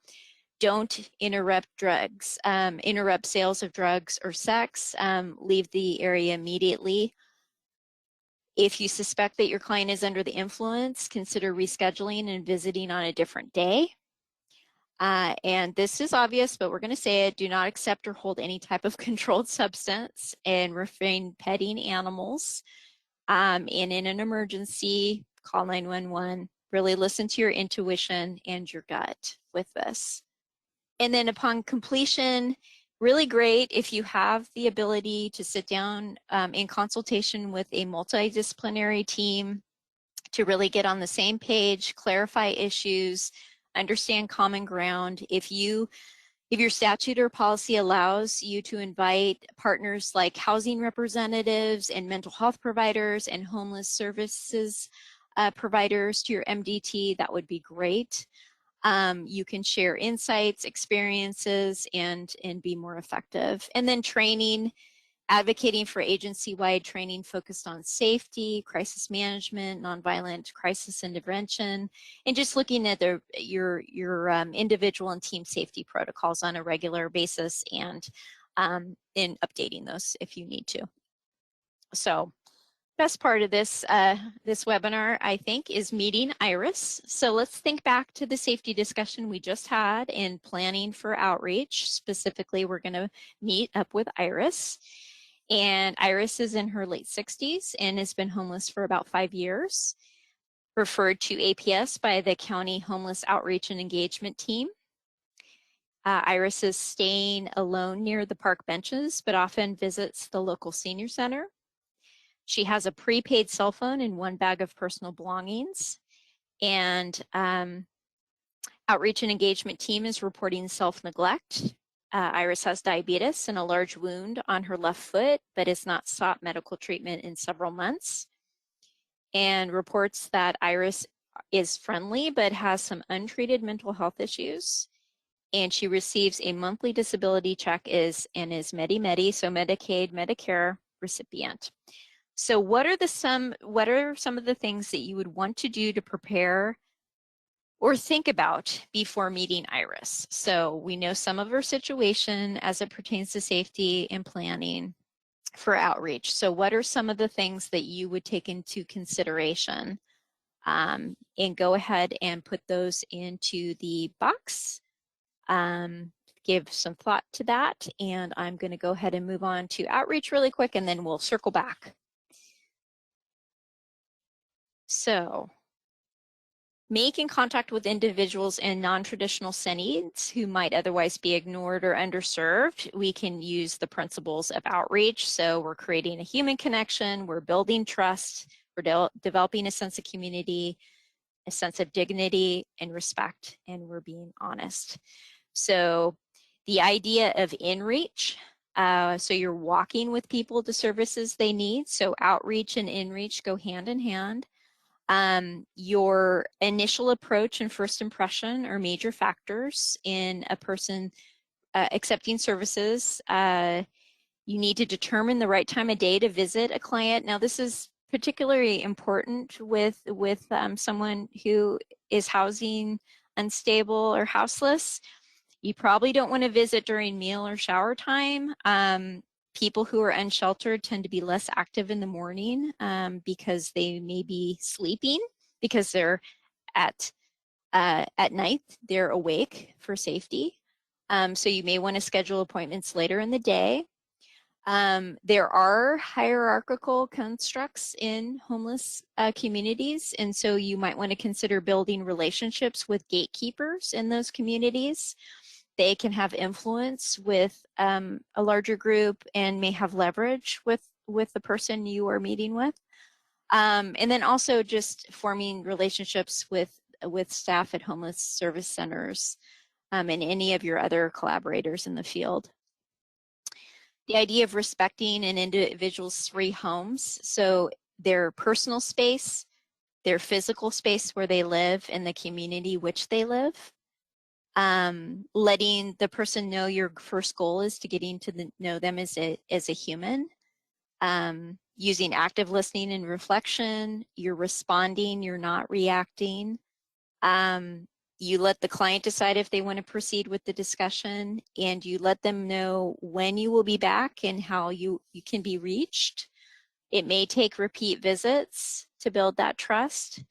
Don't interrupt interrupt sales of drugs or sex. Leave the area immediately. If you suspect that your client is under the influence, consider rescheduling and visiting on a different day. And this is obvious, but we're going to say it. Do not accept or hold any type of controlled substance, and refrain petting animals. And in an emergency, call 911. Really listen to your intuition and your gut with this. And then upon completion, really great if you have the ability to sit down in consultation with a multidisciplinary team to really get on the same page, clarify issues, understand common ground. If your statute or policy allows you to invite partners like housing representatives and mental health providers and homeless services providers to your MDT, that would be great. You can share insights, experiences, and be more effective. And then training, advocating for agency-wide training focused on safety, crisis management, nonviolent crisis intervention, and just looking at your individual and team safety protocols on a regular basis, and in updating those if you need to. So best part of this this webinar, I think, is meeting Iris. So let's think back to the safety discussion we just had in planning for outreach. Specifically, we're going to meet up with Iris. And Iris is in her late 60s and has been homeless for about 5 years. Referred to APS by the County Homeless Outreach and Engagement Team. Iris is staying alone near the park benches, but often visits the local senior center. She has a prepaid cell phone and 1 bag of personal belongings. And Outreach and Engagement Team is reporting self-neglect. Iris has diabetes and a large wound on her left foot, but has not sought medical treatment in several months. And reports that Iris is friendly, but has some untreated mental health issues. And she receives a monthly disability check and is Medi-Medi, so Medicaid, Medicare recipient. So what are some of the things that you would want to do to prepare or think about before meeting Iris. So we know some of her situation as it pertains to safety and planning for outreach. So what are some of the things that you would take into consideration? And go ahead and put those into the box. Give some thought to that. And I'm going to go ahead and move on to outreach really quick, and then we'll circle back. So making contact with individuals in non-traditional settings who might otherwise be ignored or underserved, we can use the principles of outreach. So we're creating a human connection, we're building trust, we're developing a sense of community, a sense of dignity and respect, and we're being honest. So the idea of in-reach, so you're walking with people to services they need. So outreach and in-reach go hand in hand. Your initial approach and first impression are major factors in a person accepting services. You need to determine the right time of day to visit a client. Now, this is particularly important with someone who is housing unstable or houseless. You probably don't want to visit during meal or shower time. People who are unsheltered tend to be less active in the morning because they may be sleeping, because they're at night, they're awake for safety. So you may want to schedule appointments later in the day. There are hierarchical constructs in homeless communities, and so you might want to consider building relationships with gatekeepers in those communities. They can have influence with a larger group and may have leverage with the person you are meeting with. And then also just forming relationships with staff at homeless service centers and any of your other collaborators in the field. The idea of respecting an individual's three homes, so their personal space, their physical space where they live, and the community which they live. Letting the person know your first goal is to getting to know them as a human. Using active listening and reflection, you're responding, you're not reacting. You let the client decide if they want to proceed with the discussion, and you let them know when you will be back and how you can be reached. It may take repeat visits to build that trust.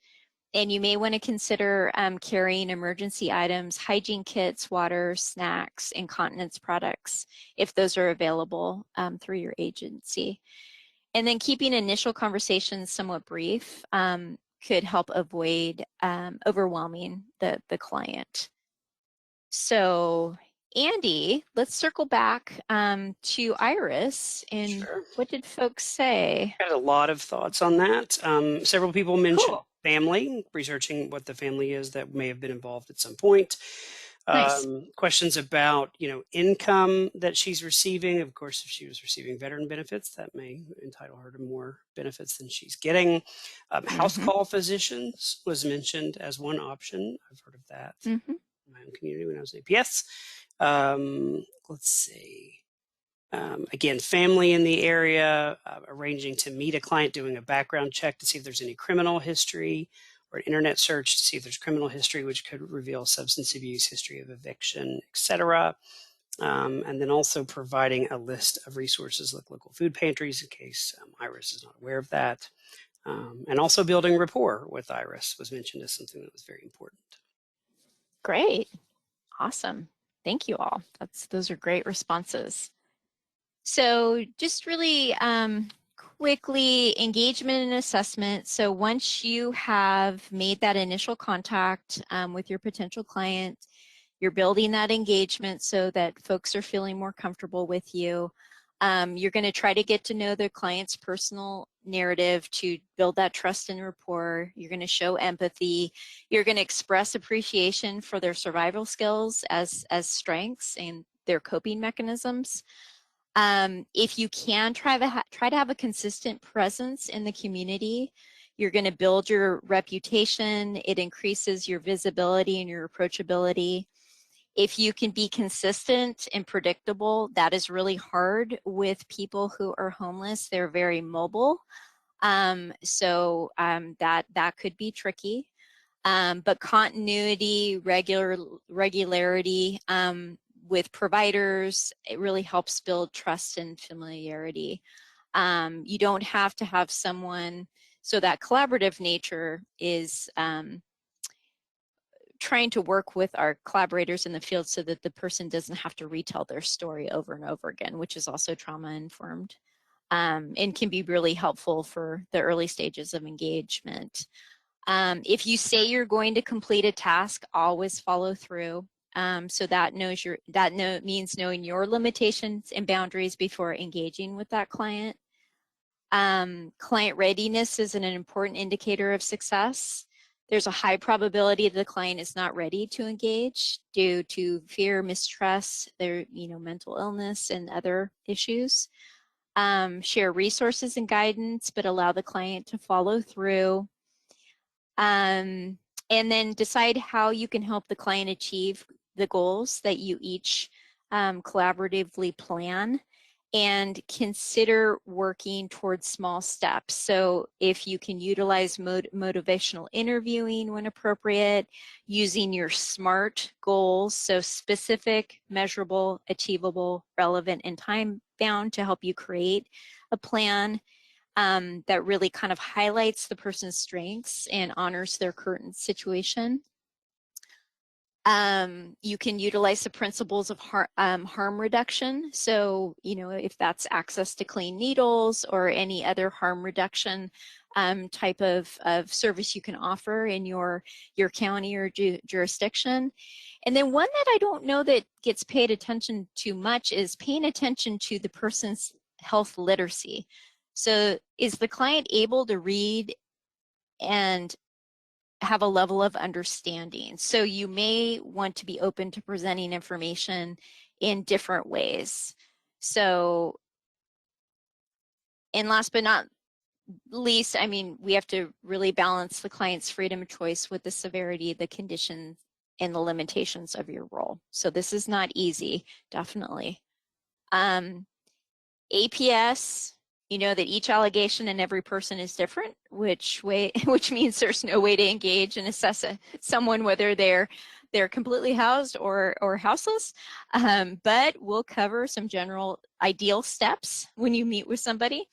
And you may want to consider carrying emergency items, hygiene kits, water, snacks, incontinence products, if those are available through your agency. And then keeping initial conversations somewhat brief could help avoid overwhelming the client. So Andy, let's circle back to Iris. And Sure. what did folks say? I had a lot of thoughts on that. Several people mentioned Cool. family, researching what the family is that may have been involved at some point. Nice. Questions about, income that she's receiving. Of course, if she was receiving veteran benefits, that may entitle her to more benefits than she's getting. House call physicians was mentioned as one option. I've heard of that in my own community when I was in APS. Let's see. Again, family in the area, arranging to meet a client, doing a background check to see if there's any criminal history, or an internet search to see if there's criminal history, which could reveal substance abuse, history of eviction, etc. And then also providing a list of resources like local food pantries in case Iris is not aware of that. And also building rapport with Iris was mentioned as something that was very important. Great. Awesome. Thank you all. Those are great responses. So just really quickly, engagement and assessment. So once you have made that initial contact with your potential client, you're building that engagement so that folks are feeling more comfortable with you. You're going to try to get to know the client's personal narrative to build that trust and rapport. You're going to show empathy. You're going to express appreciation for their survival skills as strengths and their coping mechanisms. If you can try to have a consistent presence in the community, you're going to build your reputation. It increases your visibility and your approachability. If you can be consistent and predictable, that is really hard with people who are homeless. They're very mobile. So that could be tricky. But continuity, regularity with providers, it really helps build trust and familiarity. You don't have to have someone, so that collaborative nature is trying to work with our collaborators in the field so that the person doesn't have to retell their story over and over again, which is also trauma informed, and can be really helpful for the early stages of engagement. If you say you're going to complete a task, always follow through. So that means knowing your limitations and boundaries before engaging with that client. Client readiness is an important indicator of success. There's a high probability the client is not ready to engage due to fear, mistrust, their mental illness and other issues. Share resources and guidance, but allow the client to follow through. And then decide how you can help the client achieve the goals that you each collaboratively plan, and consider working towards small steps. So if you can utilize motivational interviewing when appropriate, using your SMART goals, so specific, measurable, achievable, relevant, and time-bound to help you create a plan that really kind of highlights the person's strengths and honors their current situation. You can utilize the principles of harm reduction. So, if that's access to clean needles or any other harm reduction type of service you can offer in your county or jurisdiction. And then one that I don't know that gets paid attention to much is paying attention to the person's health literacy. So is the client able to read and have a level of understanding? So you may want to be open to presenting information in different ways. So, and last but not least, we have to really balance the client's freedom of choice with the severity, the conditions, and the limitations of your role. So this is not easy, definitely. APS, that each allegation and every person is different, which means there's no way to engage and assess someone whether they're completely housed or houseless. But we'll cover some general ideal steps when you meet with somebody.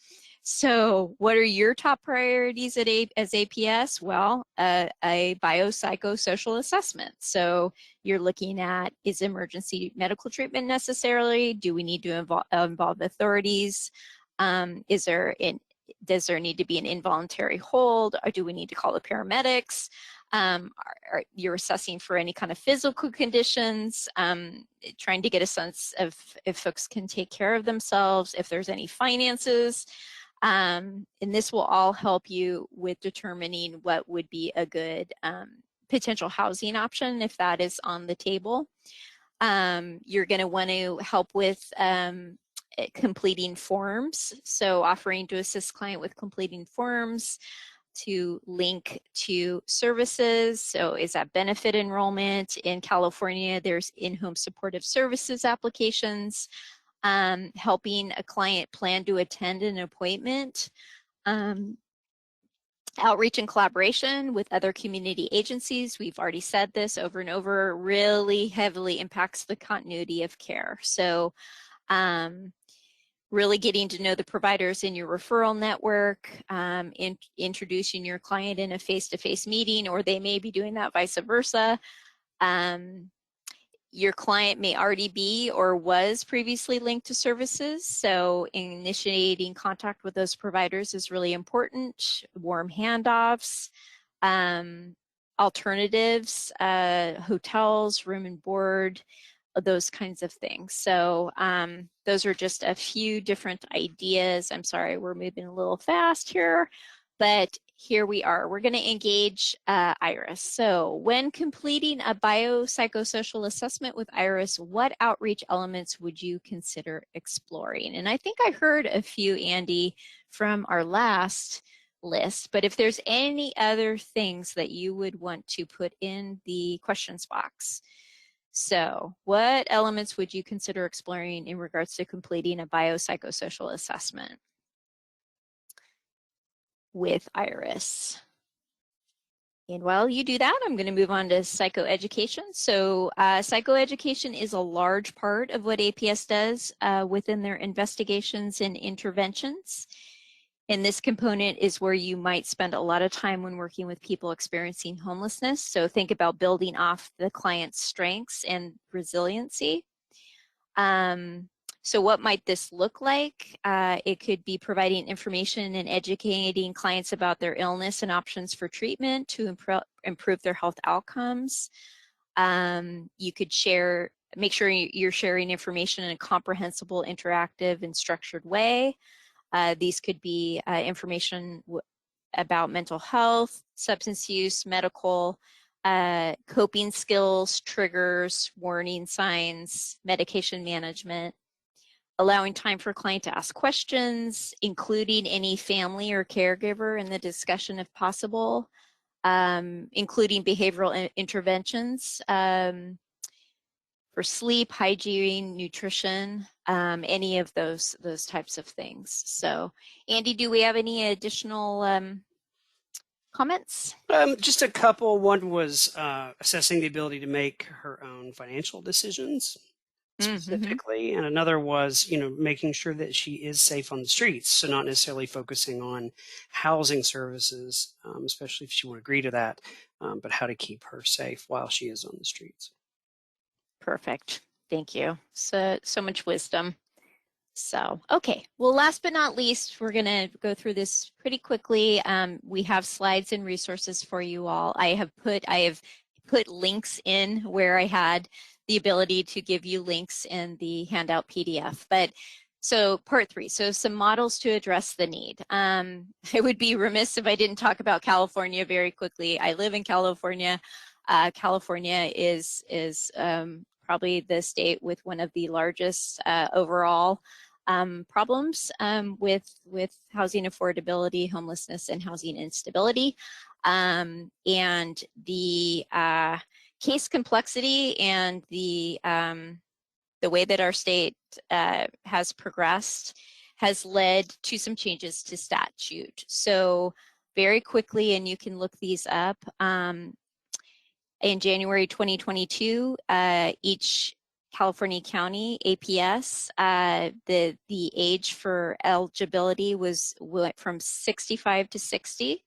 So what are your top priorities as APS? Well, a biopsychosocial assessment. So you're looking at, is emergency medical treatment necessary? Do we need to involve authorities? Does there need to be an involuntary hold, or do we need to call the paramedics? You're assessing for any kind of physical conditions, trying to get a sense of if folks can take care of themselves, if there's any finances. And this will all help you with determining what would be a good potential housing option if that is on the table. You're going to want to help with completing forms. So offering to assist client with completing forms, to link to services. So is that benefit enrollment? In California, there's in-home supportive services applications, helping a client plan to attend an appointment, outreach and collaboration with other community agencies. We've already said this over and over, really heavily impacts the continuity of care. So really getting to know the providers in your referral network, introducing your client in a face-to-face meeting, or they may be doing that vice versa. Your client may already be or was previously linked to services, so initiating contact with those providers is really important. Warm handoffs, alternatives, hotels, room and board, those kinds of things. So those are just a few different ideas. I'm sorry, we're moving a little fast here, but here we are. We're going to engage IRIS. So when completing a biopsychosocial assessment with IRIS, what outreach elements would you consider exploring? And I think I heard a few, Andy, from our last list, but if there's any other things that you would want to put in the questions box. So what elements would you consider exploring in regards to completing a biopsychosocial assessment with IRIS? And while you do that, I'm going to move on to psychoeducation. So psychoeducation is a large part of what APS does within their investigations and interventions. And this component is where you might spend a lot of time when working with people experiencing homelessness. So think about building off the client's strengths and resiliency. So what might this look like? It could be providing information and educating clients about their illness and options for treatment to improve their health outcomes. You could make sure you're sharing information in a comprehensible, interactive, and structured way. These could be information about mental health, substance use, medical, coping skills, triggers, warning signs, medication management, allowing time for client to ask questions, including any family or caregiver in the discussion if possible, including behavioral interventions for sleep, hygiene, nutrition, any of those types of things. So, Andy, do we have any additional comments? Just a couple. One was assessing the ability to make her own financial decisions specifically, and another was, making sure that she is safe on the streets. So not necessarily focusing on housing services, especially if she would agree to that, but how to keep her safe while she is on the streets. Perfect. Thank you. So much wisdom. So, okay. Well, last but not least, we're going to go through this pretty quickly. We have slides and resources for you all. I have put links in where I had the ability to give you links in the handout PDF. But so part 3, so some models to address the need. I would be remiss if I didn't talk about California very quickly. I live in California. California is probably the state with one of the largest overall problems with housing affordability, homelessness, and housing instability. And the case complexity and the way that our state has progressed has led to some changes to statute. So very quickly, and you can look these up, in January 2022, each California county APS, the age for eligibility went from 65 to 60.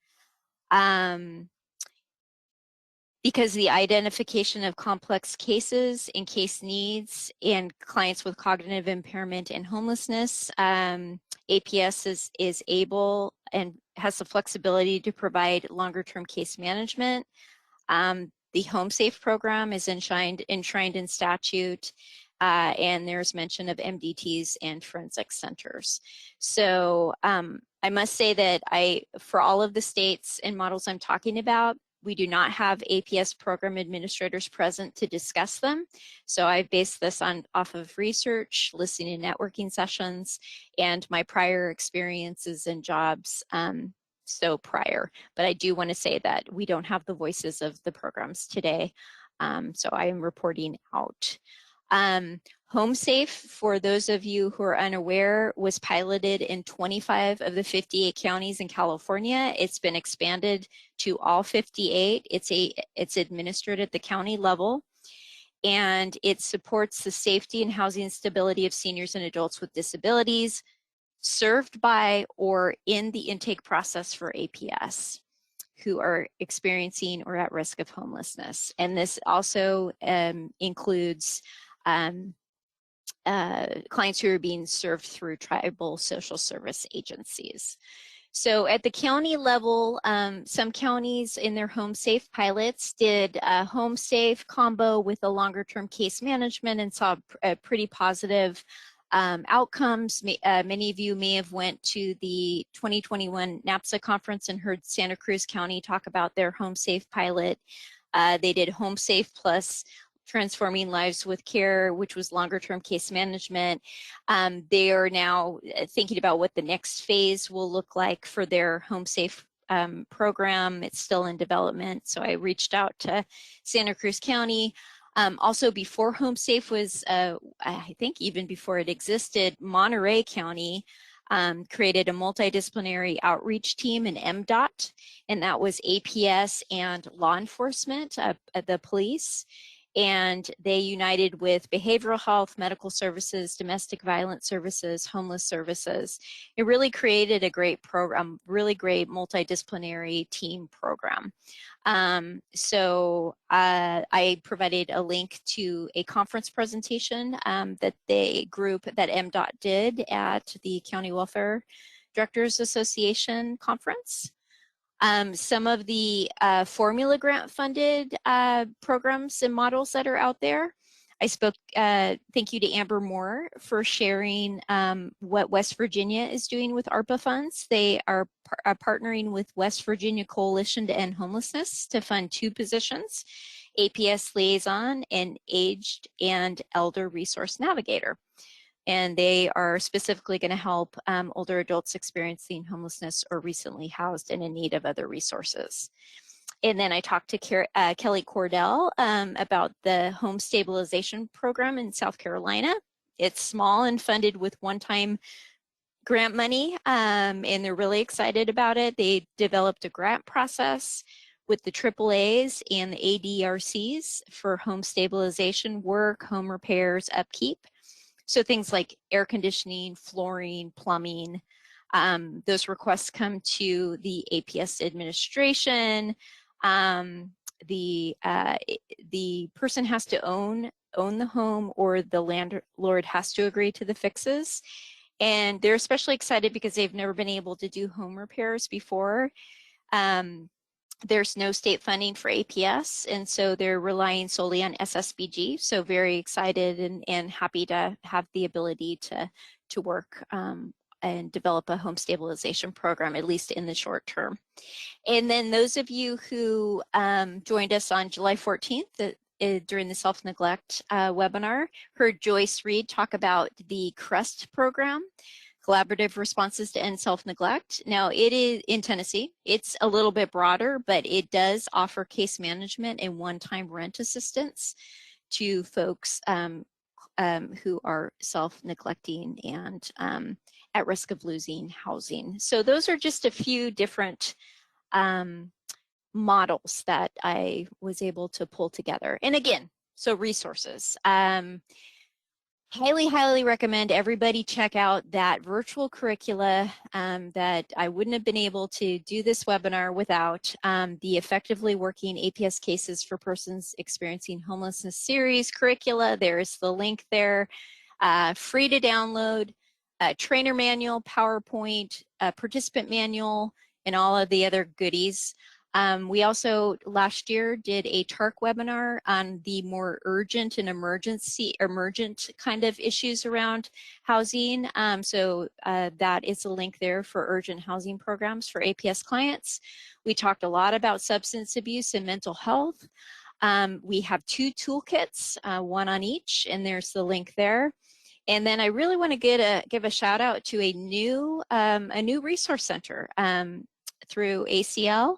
Because the identification of complex cases and case needs and clients with cognitive impairment and homelessness, APS is able and has the flexibility to provide longer-term case management. The Home Safe program is enshrined in statute, and there's mention of MDTs and forensic centers. So I must say that for all of the states and models I'm talking about, we do not have APS program administrators present to discuss them. So I've based this off of research, listening and networking sessions, and my prior experiences and jobs prior. But I do want to say that we don't have the voices of the programs today. So I am reporting out. Home Safe, for those of you who are unaware, was piloted in 25 of the 58 counties in California. It's been expanded to all 58. It's administered at the county level, and it supports the safety and housing stability of seniors and adults with disabilities served by or in the intake process for APS who are experiencing or at risk of homelessness. And this also includes clients who are being served through tribal social service agencies. So at the county level, some counties in their Home Safe pilots did a Home Safe combo with a longer term case management and saw a pretty positive outcomes. Many of you may have went to the 2021 NAPSA conference and heard Santa Cruz County talk about their Home Safe pilot. They did Home Safe plus Transforming Lives with Care, which was longer term case management. They are now thinking about what the next phase will look like for their Home Safe program. It's still in development. So I reached out to Santa Cruz County. Also before Home Safe was, I think even before it existed, Monterey County created a multidisciplinary outreach team in MDOT, and that was APS and law enforcement, the police. And they united with behavioral health, medical services, domestic violence services, homeless services. It really created a great program, really great multidisciplinary team program. I provided a link to a conference presentation that the group that MDOT did at the County Welfare Directors Association conference. Some of the formula grant funded programs and models that are out there. I spoke, thank you to Amber Moore for sharing what West Virginia is doing with ARPA funds. They are partnering with West Virginia Coalition to End Homelessness to fund 2 positions, APS Liaison and Aged and Elder Resource Navigator. And they are specifically going to help older adults experiencing homelessness or recently housed and in need of other resources. And then I talked to Kelly Cordell about the home stabilization program in South Carolina. It's small and funded with one-time grant money, and they're really excited about it. They developed a grant process with the AAAs and the ADRCs for home stabilization work, home repairs, upkeep. So things like air conditioning, flooring, plumbing, those requests come to the APS administration. The person has to own the home, or the landlord has to agree to the fixes. And they're especially excited because they've never been able to do home repairs before. There's no state funding for APS, and so they're relying solely on SSBG. So very excited and happy to have the ability to work and develop a home stabilization program, at least in the short term. And then those of you who joined us on July 14th during the self-neglect webinar, heard Joyce Reed talk about the Crest program, Collaborative Responses to End Self-Neglect. Now, it is in Tennessee. It's a little bit broader, but it does offer case management and one-time rent assistance to folks who are self-neglecting and at risk of losing housing. So those are just a few different models that I was able to pull together. And again, so resources. Highly recommend everybody check out that virtual curricula that I wouldn't have been able to do this webinar without. The Effectively Working APS Cases for Persons Experiencing Homelessness series curricula. There's the link there, free to download, trainer manual, PowerPoint, participant manual, and all of the other goodies. We also last year did a TARC webinar on the more urgent and emergent kind of issues around housing. That is a link there for urgent housing programs for APS clients. We talked a lot about substance abuse and mental health. We have 2 toolkits, one on each, and there's the link there. And then I really want to give a shout out to a new resource center through ACL.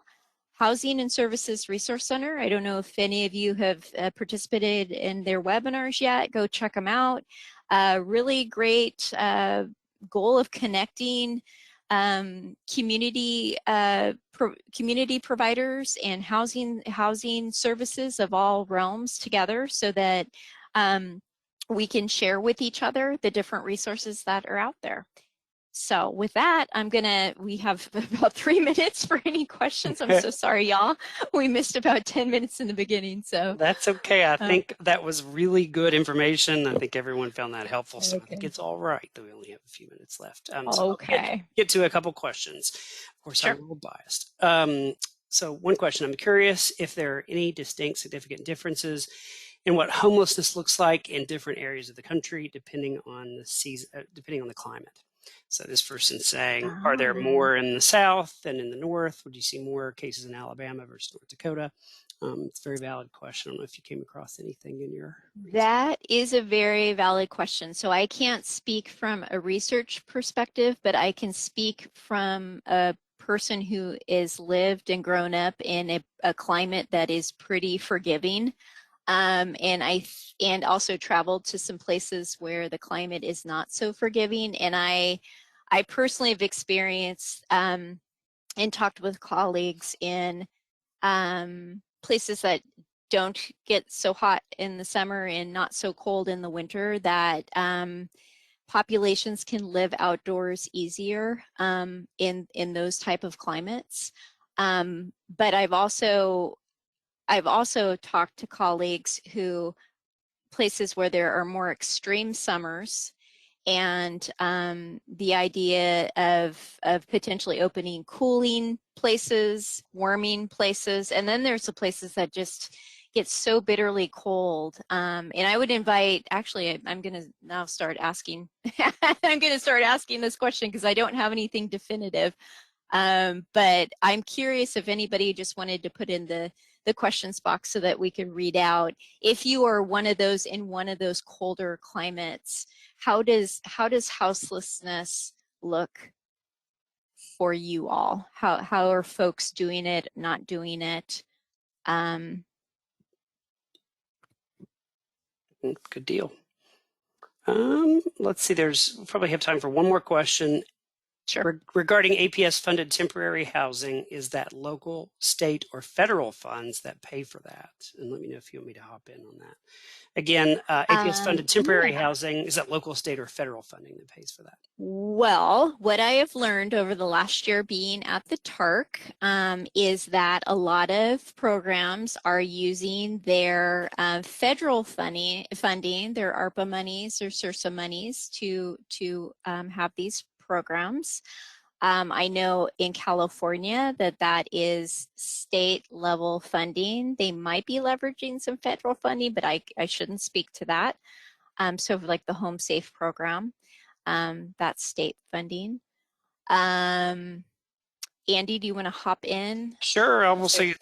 Housing and Services Resource Center. I don't know if any of you have participated in their webinars yet. Go check them out. Really great goal of connecting community providers and housing services of all realms together, so that we can share with each other the different resources that are out there. So with that, we have about 3 minutes for any questions. I'm so sorry, y'all. We missed about 10 minutes in the beginning, so. That's okay. I think that was really good information. I think everyone found that helpful, so I think it's all right that we only have a few minutes left. So okay. Get to a couple questions. Of course, sure. I'm a little biased. So one question, I'm curious if there are any distinct significant differences in what homelessness looks like in different areas of the country, depending on the season, depending on the climate. So this person's saying, are there more in the South than in the North? Would you see more cases in Alabama versus North Dakota? It's a very valid question. I don't know if you came across anything in your research. That is a very valid question. So I can't speak from a research perspective, but I can speak from a person who is lived and grown up in a climate that is pretty forgiving. And also traveled to some places where the climate is not so forgiving. And I I personally have experienced and talked with colleagues in places that don't get so hot in the summer and not so cold in the winter, that populations can live outdoors easier in those type of climates. But I've also talked to colleagues who places where there are more extreme summers, and the idea of potentially opening cooling places, warming places, and then there's the places that just get so bitterly cold. And I would invite, actually, I'm going to now start asking, I'm going to start asking this question because I don't have anything definitive. But I'm curious if anybody just wanted to put in the questions box so that we could read out, if you are one of those in one of those colder climates, how does houselessness look for you all? How are folks doing it, not doing it? Good deal. Let's see, we'll probably have time for one more question. Sure. Regarding APS funded temporary housing, is that local, state, or federal funds that pay for that? And let me know if you want me to hop in on that. Again, APS funded temporary housing, is that local, state, or federal funding that pays for that? Well, what I have learned over the last year being at the TARC is that a lot of programs are using their federal funding, their ARPA monies, their SRSA monies to have these programs. I know in California that is state level funding. They might be leveraging some federal funding, but I shouldn't speak to that. So like the Home Safe program, that's state funding. Andy, do you want to hop in? Sure, I will say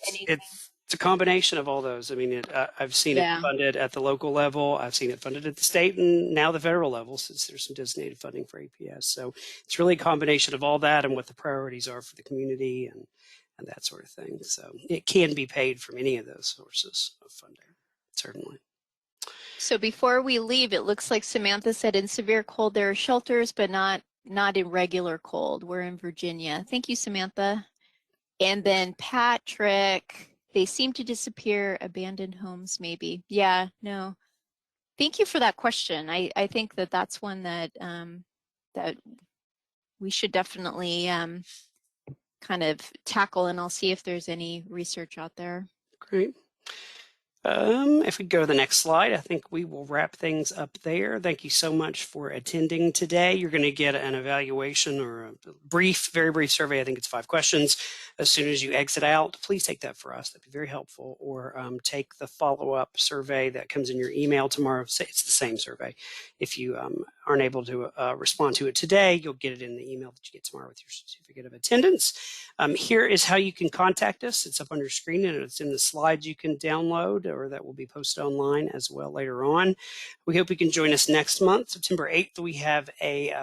it's a combination of all those. I mean, I've seen it funded at the local level. I've seen it funded at the state and now the federal level, since there's some designated funding for APS. So it's really a combination of all that and what the priorities are for the community and that sort of thing. So it can be paid from any of those sources of funding, certainly. So before we leave, it looks like Samantha said in severe cold there are shelters, but not in regular cold. We're in Virginia. Thank you, Samantha. And then Patrick, they seem to disappear, abandoned homes maybe. Yeah, no. Thank you for that question. I think that's one that that we should definitely kind of tackle, and I'll see if there's any research out there. Great. If we go to the next slide, I think we will wrap things up there. Thank you so much for attending today. You're going to get an evaluation or a brief, very brief survey. I think it's 5 questions. As soon as you exit out, please take that for us. That'd be very helpful. Or take the follow-up survey that comes in your email tomorrow. It's the same survey. If you aren't able to respond to it today, you'll get it in the email that you get tomorrow with your certificate of attendance. Here is how you can contact us. It's up on your screen and it's in the slides you can download, or that will be posted online as well later on. We hope you can join us next month, September 8th. We have a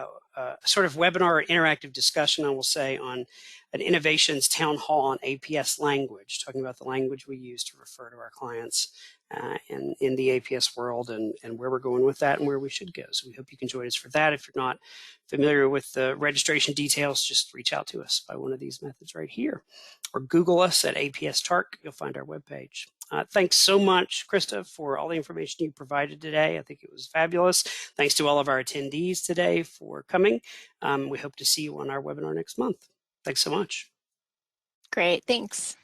sort of webinar, an interactive discussion, I will say, on an innovations town hall on APS language, talking about the language we use to refer to our clients in the APS world and where we're going with that and where we should go. So we hope you can join us for that. If you're not familiar with the registration details, just reach out to us by one of these methods right here, or Google us at APS TARC. You'll find our webpage. Thanks so much, Krista, for all the information you provided today. I think it was fabulous. Thanks to all of our attendees today for coming. We hope to see you on our webinar next month. Thanks so much. Great, thanks.